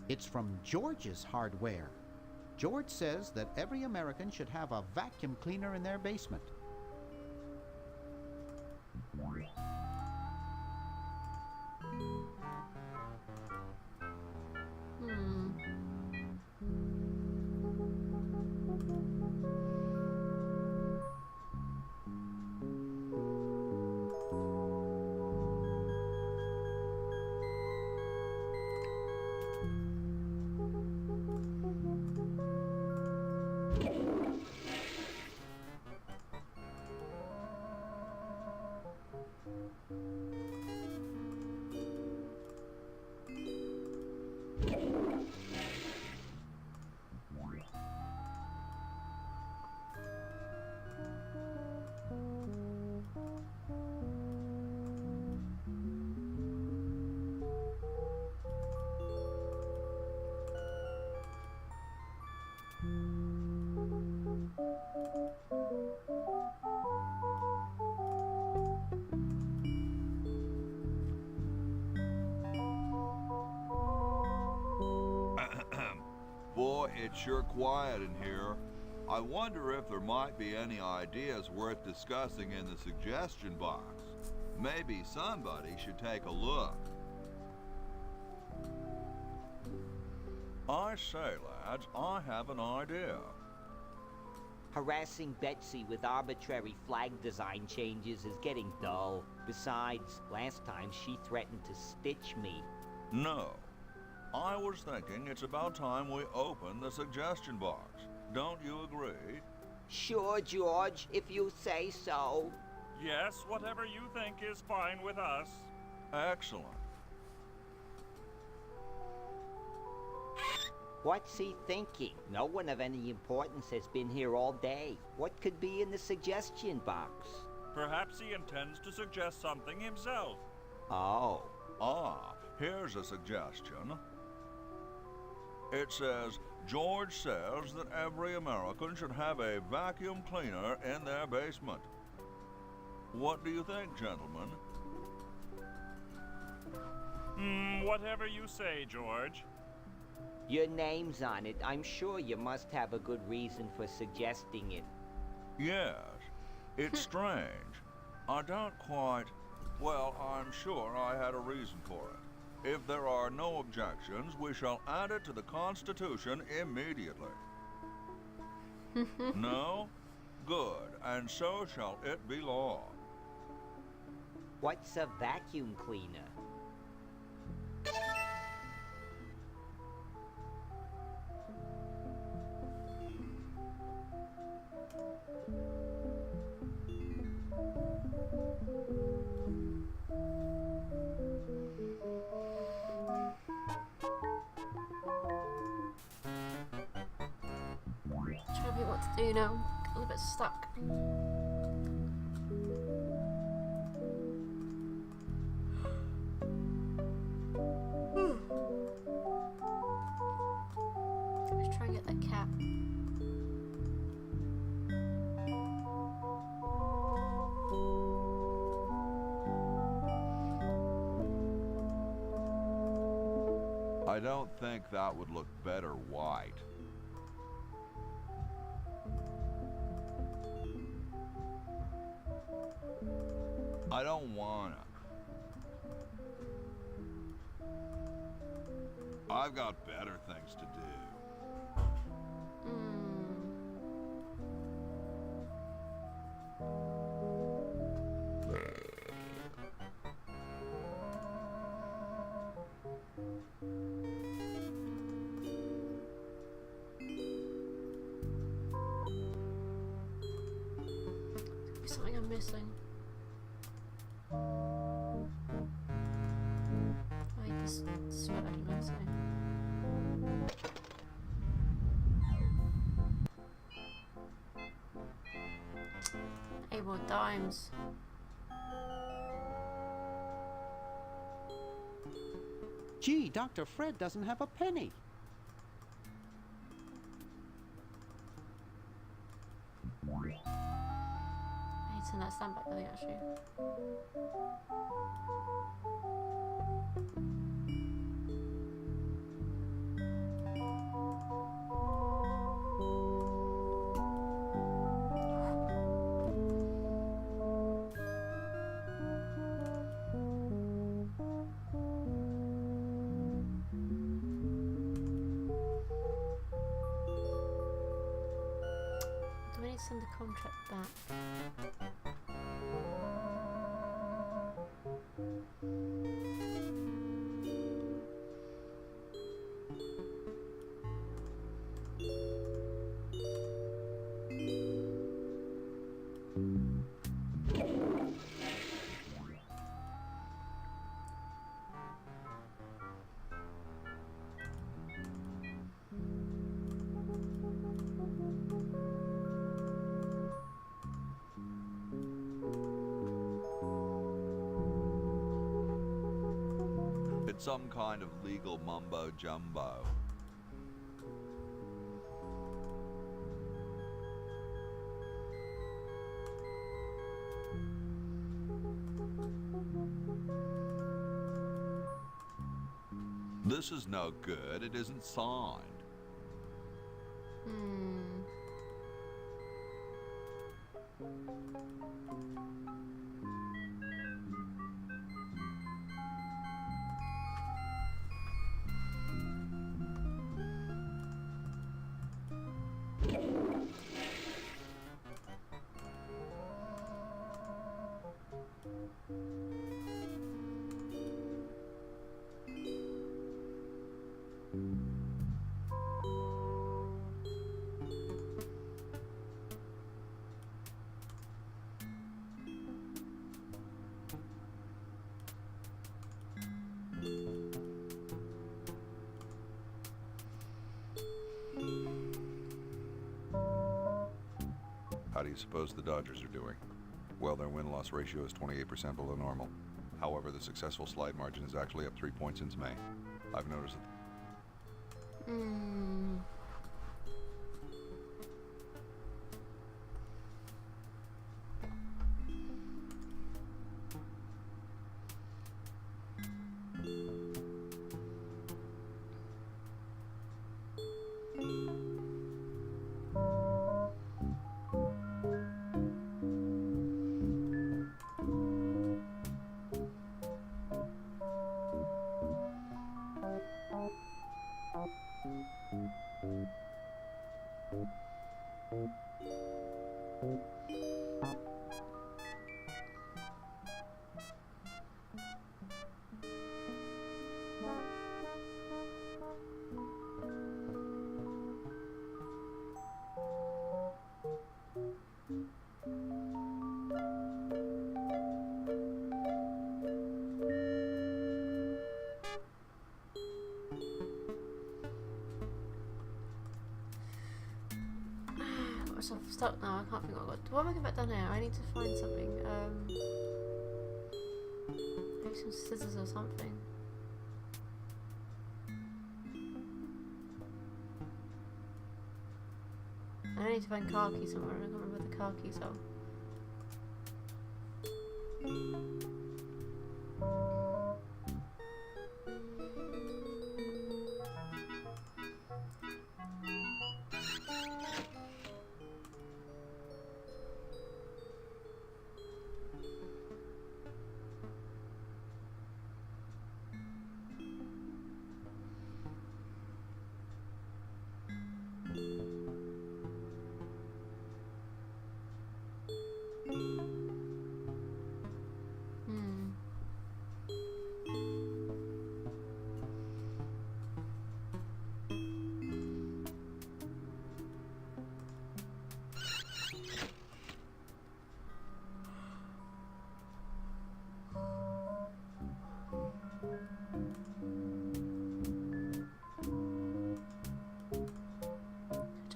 It's from George's Hardware. George says that every American should have a vacuum cleaner in their basement. Boy, it's sure quiet in here. I wonder if there might be any ideas worth discussing in the suggestion box. Maybe somebody should take a look. I say, lads, I have an idea. Harassing Betsy with arbitrary flag design changes is getting dull. Besides, last time she threatened to stitch me. No. I was thinking it's about time we open the suggestion box. Don't you agree? Sure, George, if you say so. Yes, whatever you think is fine with us. Excellent. What's he thinking? No one of any importance has been here all day. What could be in the suggestion box? Perhaps he intends to suggest something himself. Oh. Here's a suggestion. It says, George says that every American should have a vacuum cleaner in their basement. What do you think, gentlemen? Whatever you say, George. Your name's on it. I'm sure you must have a good reason for suggesting it. Yes. It's strange. I don't quite... Well, I'm sure I had a reason for it. If there are no objections, we shall add it to the Constitution immediately. No? Good. And so shall it be law. What's a vacuum cleaner? to do now. Got a little bit stuck. Let's try and get that cat. I don't think that would look better white. I don't wanna. I've got better things to do. Something I'm missing. Wait, this is what I'm missing. Able dimes. Gee, Dr. Fred doesn't have a penny. I need to turn that stand back, I think, actually. Do we need to send the contract back? It's some kind of legal mumbo jumbo. This is no good. It isn't signed. How do you suppose the Dodgers are doing? Well, their win-loss ratio is 28% below normal. However, the successful slide margin is actually up 3 points since May. I've noticed that. So I've stuck now. I can't think what I got. What am I going back down here? I need to find something. Maybe some scissors or something. I need to find car keys somewhere. I can't remember where the car keys are.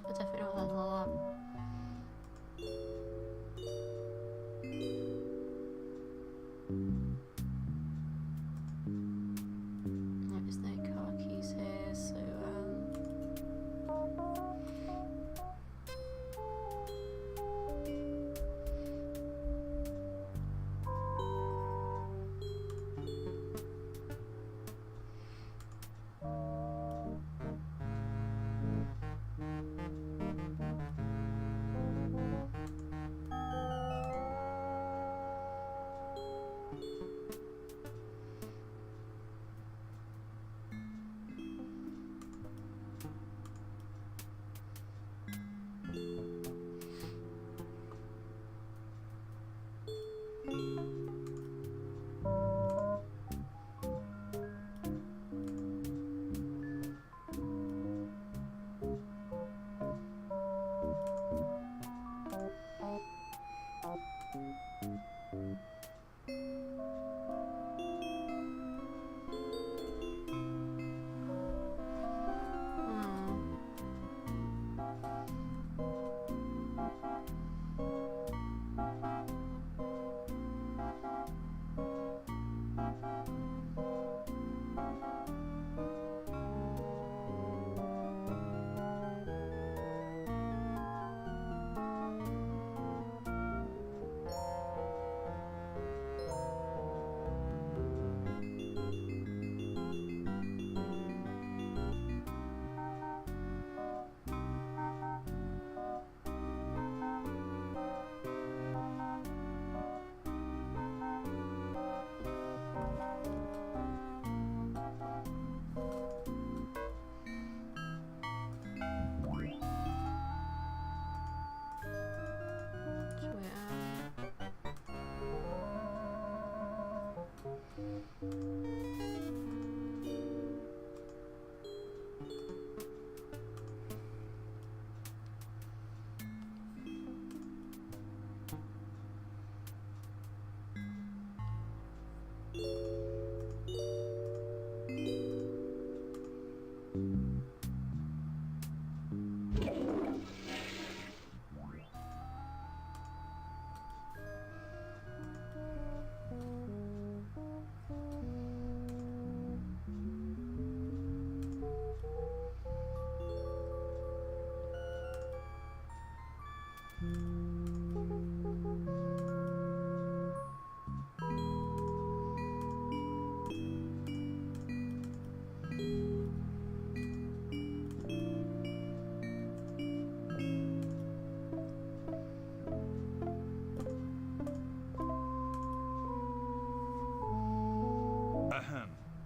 I definitely know that's an alarm. There's no car keys here, so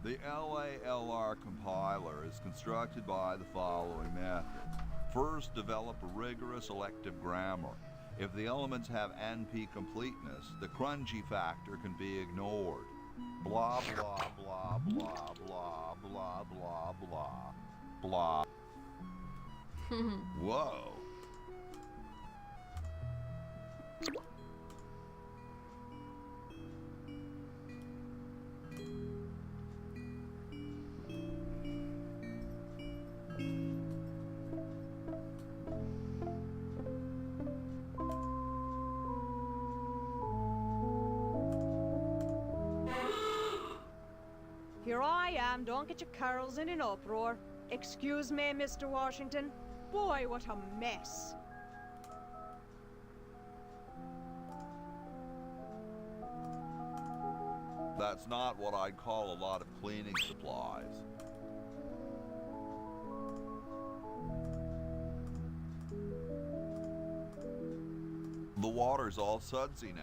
The LALR compiler is constructed by the following method. First, develop a rigorous elective grammar. If the elements have NP completeness, the crunchy factor can be ignored. Blah, blah, blah, blah, blah, blah, blah, blah, blah. Whoa. Sam, don't get your curls in an uproar. Excuse me, Mr. Washington. Boy, what a mess. That's not what I'd call a lot of cleaning supplies. The water's all sudsy now.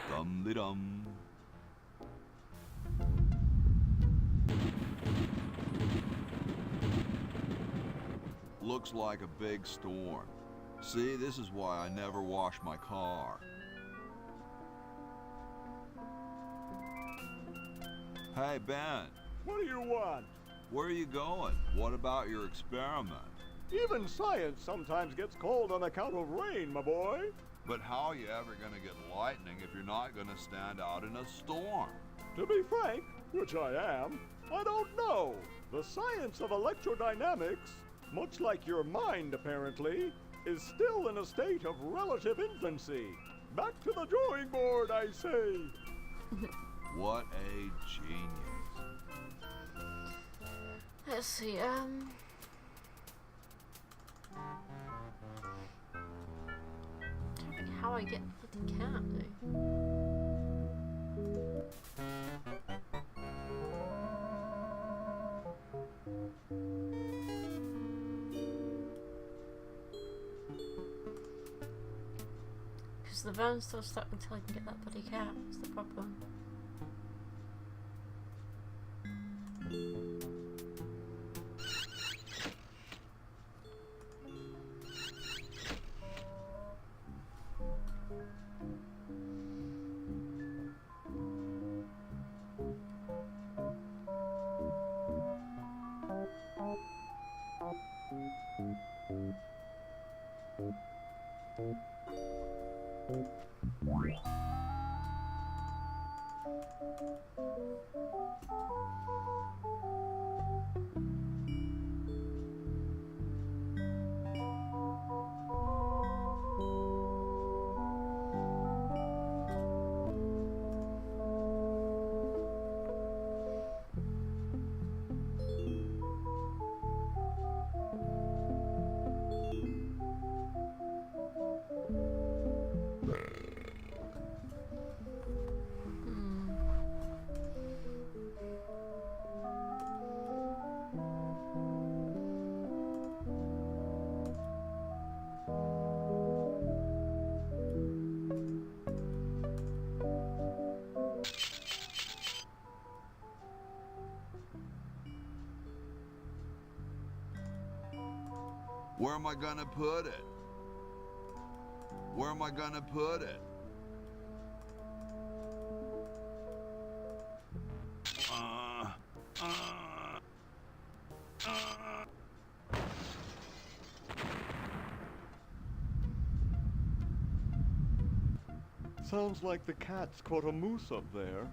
Dum-de-dum. Looks like a big storm. See, this is why I never wash my car. Hey, Ben. What do you want? Where are you going? What about your experiment? Even science sometimes gets cold on account of rain, my boy. But how are you ever going to get lightning if you're not going to stand out in a storm? To be frank, which I am, I don't know. The science of electrodynamics, much like your mind apparently, is still in a state of relative infancy. Back to the drawing board, I say. What a genius. Let's see, how I get the cat though. Because the van's still stuck until I can get that bloody cat. That's the problem. Where am I gonna put it? Where am I gonna put it? Sounds like the cat's caught a moose up there.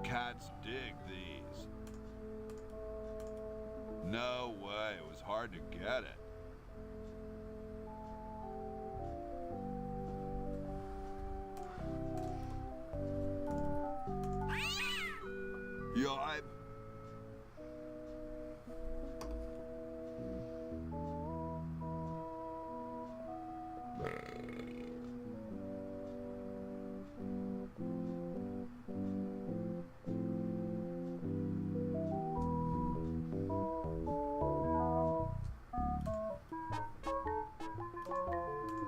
Cats dig these. No way, it was hard to get it. Yo,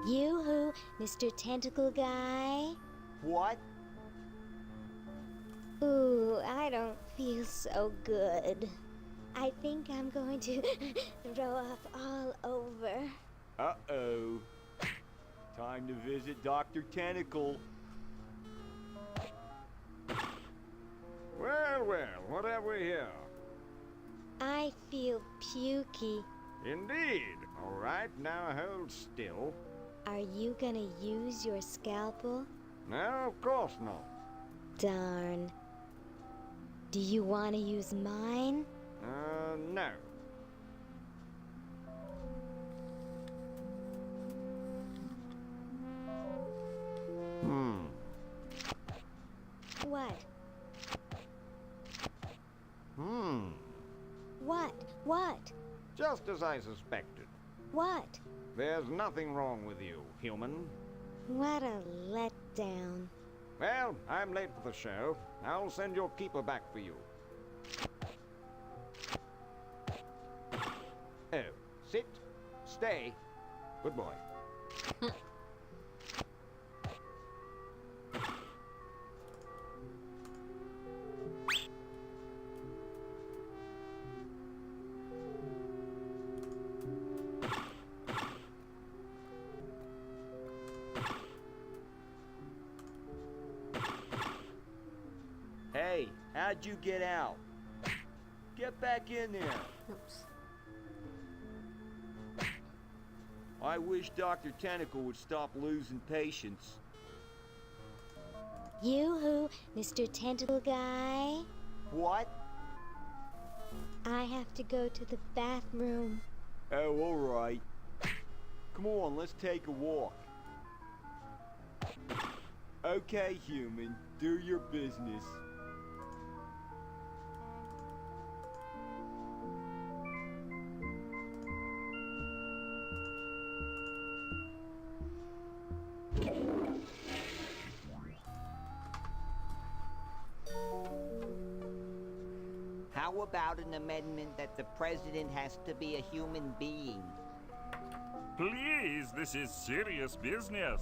Yoo-hoo, Mr. Tentacle Guy. What? Ooh, I don't feel so good. I think I'm going to throw up all over. Uh-oh. Time to visit Dr. Tentacle. Well, well, what have we here? I feel pukey. Indeed. All right, now hold still. Are you gonna use your scalpel? No, of course not. Darn. Do you want to use mine? No. What? What? Just as I suspected. What? There's nothing wrong with you, human. What a letdown. Well, I'm late for the show. I'll send your keeper back for you. Oh, sit, stay. Good boy. Hey, how'd you get out? Get back in there. Oops. I wish Dr. Tentacle would stop losing patience. You-hoo, Mr. Tentacle Guy. What? I have to go to the bathroom. Oh, all right. Come on, let's take a walk. Okay, human, do your business. How about an amendment that the president has to be a human being? Please, this is serious business.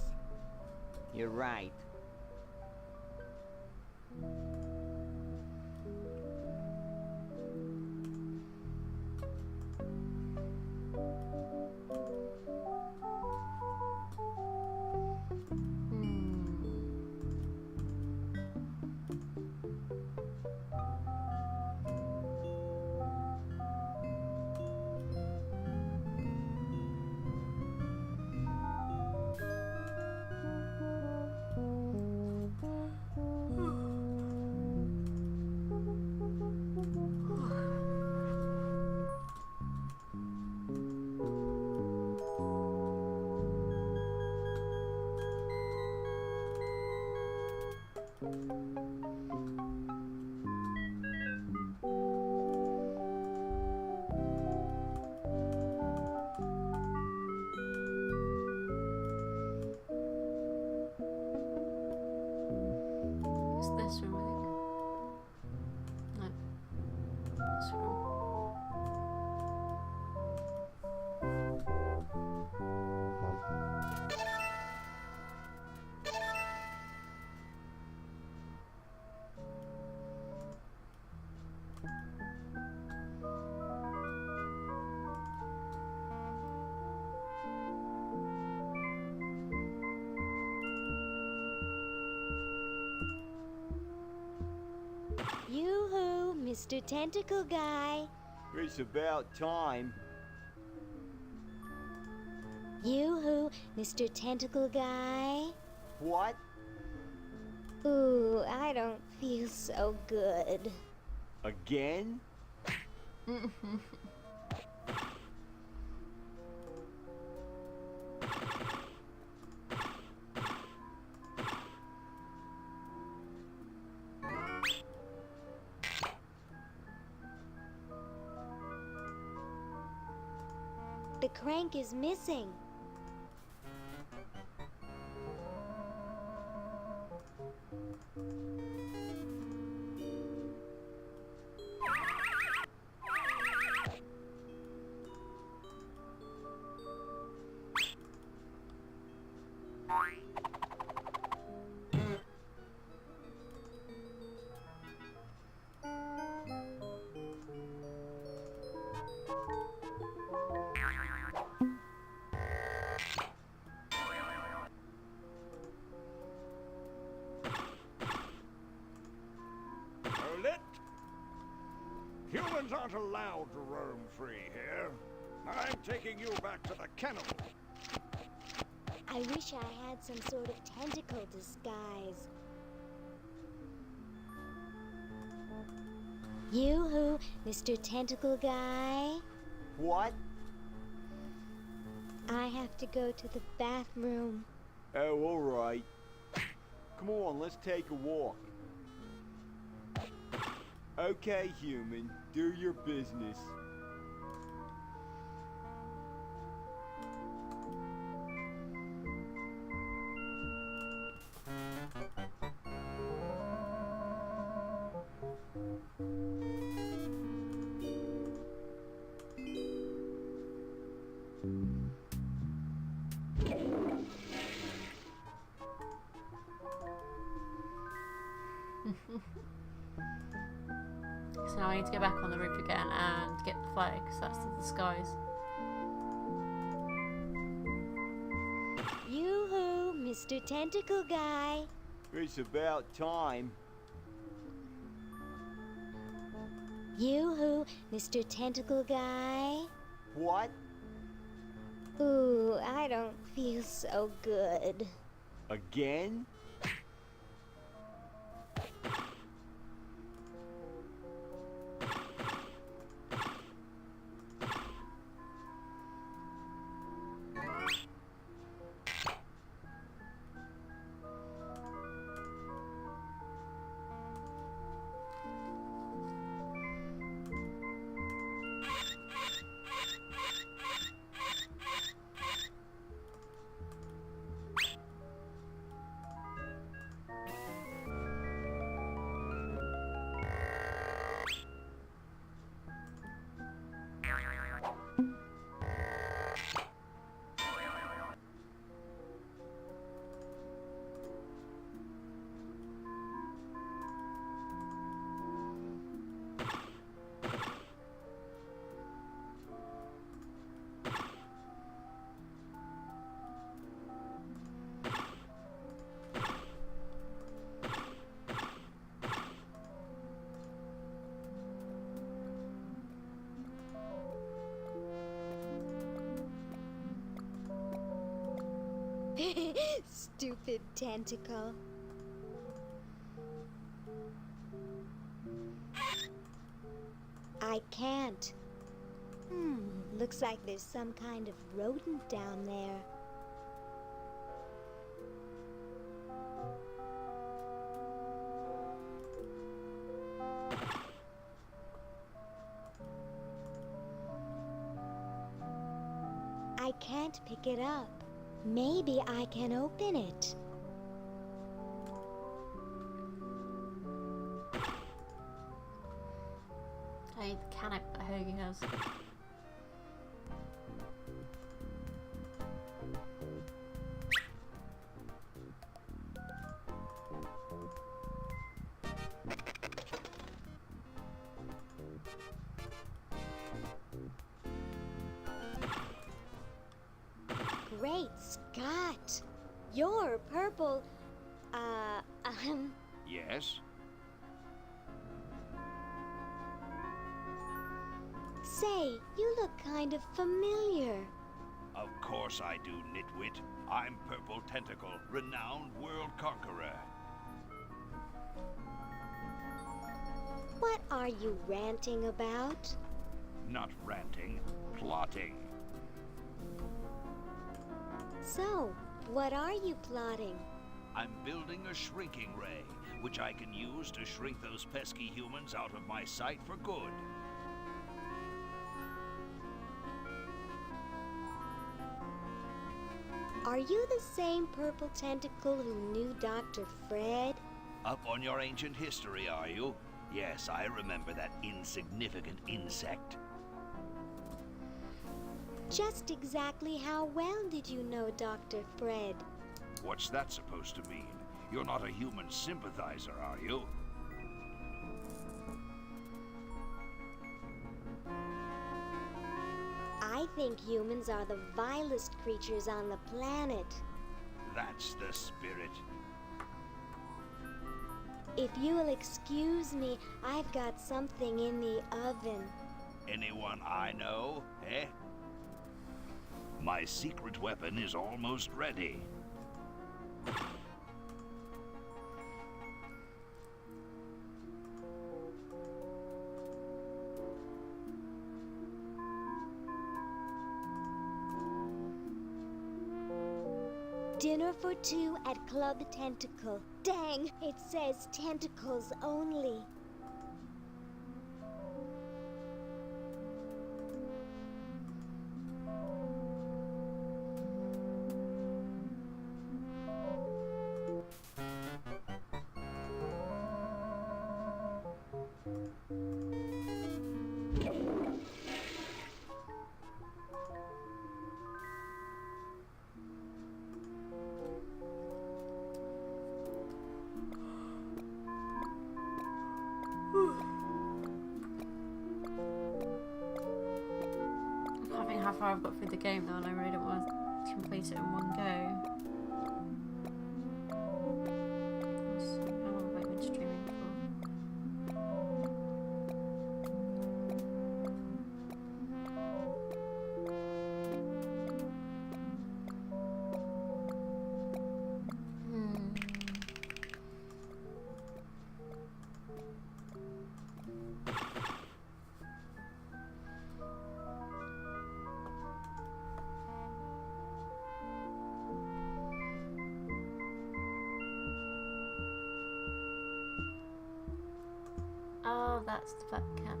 You're right. What's this room, I think? No. This room. Yoo-hoo, Mr. Tentacle Guy. It's about time. Yoo-hoo, Mr. Tentacle Guy. What? Ooh, I don't feel so good. Again? The crank is missing. Humans aren't allowed to roam free here. I'm taking you back to the kennel. I wish I had some sort of tentacle disguise. Yoo-hoo, Mr. Tentacle Guy. What? I have to go to the bathroom. Oh, all right. Come on, let's take a walk. Okay, human, do your business. So now I need to go back on the roof again and get the flag, because that's the disguise. Yoo-hoo, Mr. Tentacle Guy. It's about time. Yoo-hoo, Mr. Tentacle Guy. What? Ooh, I don't feel so good. Again? Stupid tentacle. I can't. Looks like there's some kind of rodent down there. I can't pick it up. Maybe I can open it. I need the can that Hoggie has. Great Scott! You're purple. Yes? Say, you look kind of familiar. Of course I do, nitwit. I'm Purple Tentacle, renowned world conqueror. What are you ranting about? Not ranting, plotting. So, what are you plotting? I'm building a shrinking ray, which I can use to shrink those pesky humans out of my sight for good. Are you the same purple tentacle who knew Dr. Fred? Up on your ancient history, are you? Yes, I remember that insignificant insect. Just exactly how well did you know Dr. Fred? What's that supposed to mean? You're not a human sympathizer, are you? I think humans are the vilest creatures on the planet. That's the spirit. If you'll excuse me, I've got something in the oven. Anyone I know, eh? My secret weapon is almost ready. Dinner for two at Club Tentacle. Dang, it says tentacles only. I think how far I've got through the game now, and I really don't want to complete it in one go. So, how long have I been streaming for? Oh, that's the fat cat.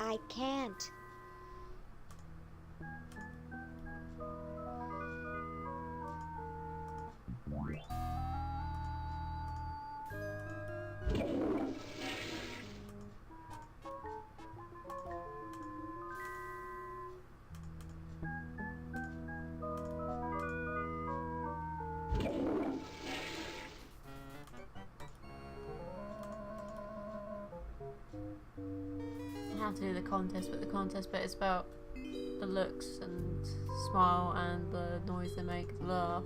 I can't. I have to do the contest, but the contest bit is about the looks and smile and the noise they make, the laugh.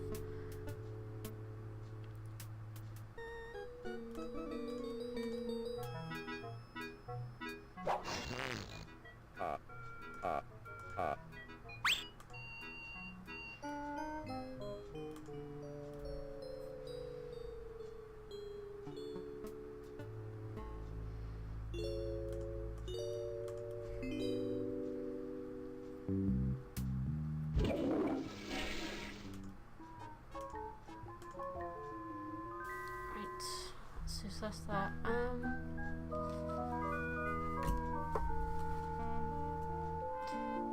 So that's that.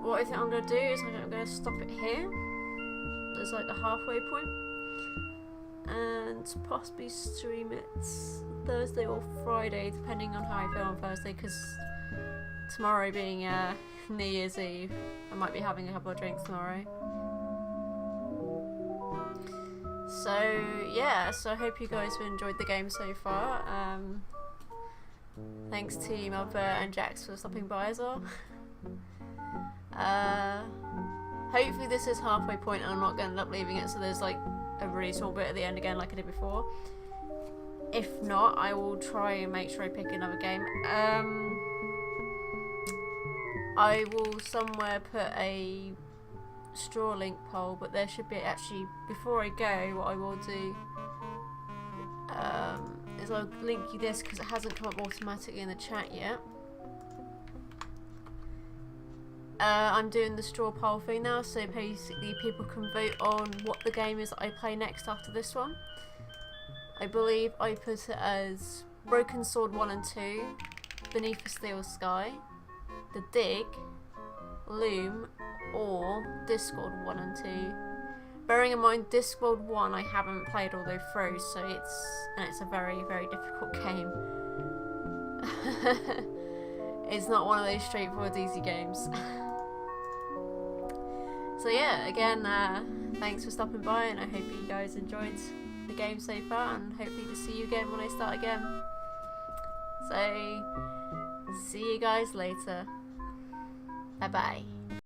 What I think I'm going to do is I'm going to stop it here. There's like the halfway point, and possibly stream it Thursday or Friday, depending on how I feel on Thursday, because tomorrow being New Year's Eve, I might be having a couple of drinks tomorrow. So yeah, so I hope you guys have enjoyed the game so far. Thanks to Albert and Jax for stopping by as well. Hopefully this is halfway point and I'm not going to end up leaving it so there's like a really small bit at the end again like I did before. If not, I will try and make sure I pick another game. I will somewhere put a straw link poll, but there should be actually, before I go, what I will do is I'll link you this because it hasn't come up automatically in the chat yet. I'm doing the straw poll thing now, so basically people can vote on what the game is that I play next after this one. I believe I put it as Broken Sword 1 and 2, Beneath the Steel Sky, The Dig, Loom, or Discworld 1 and 2. Bearing in mind Discworld 1 I haven't played all the way through, so it's a very, very difficult game. It's not one of those straightforward easy games. So yeah, again, thanks for stopping by, and I hope you guys enjoyed the game so far, and hopefully to see you again when I start again. So, see you guys later. Bye bye.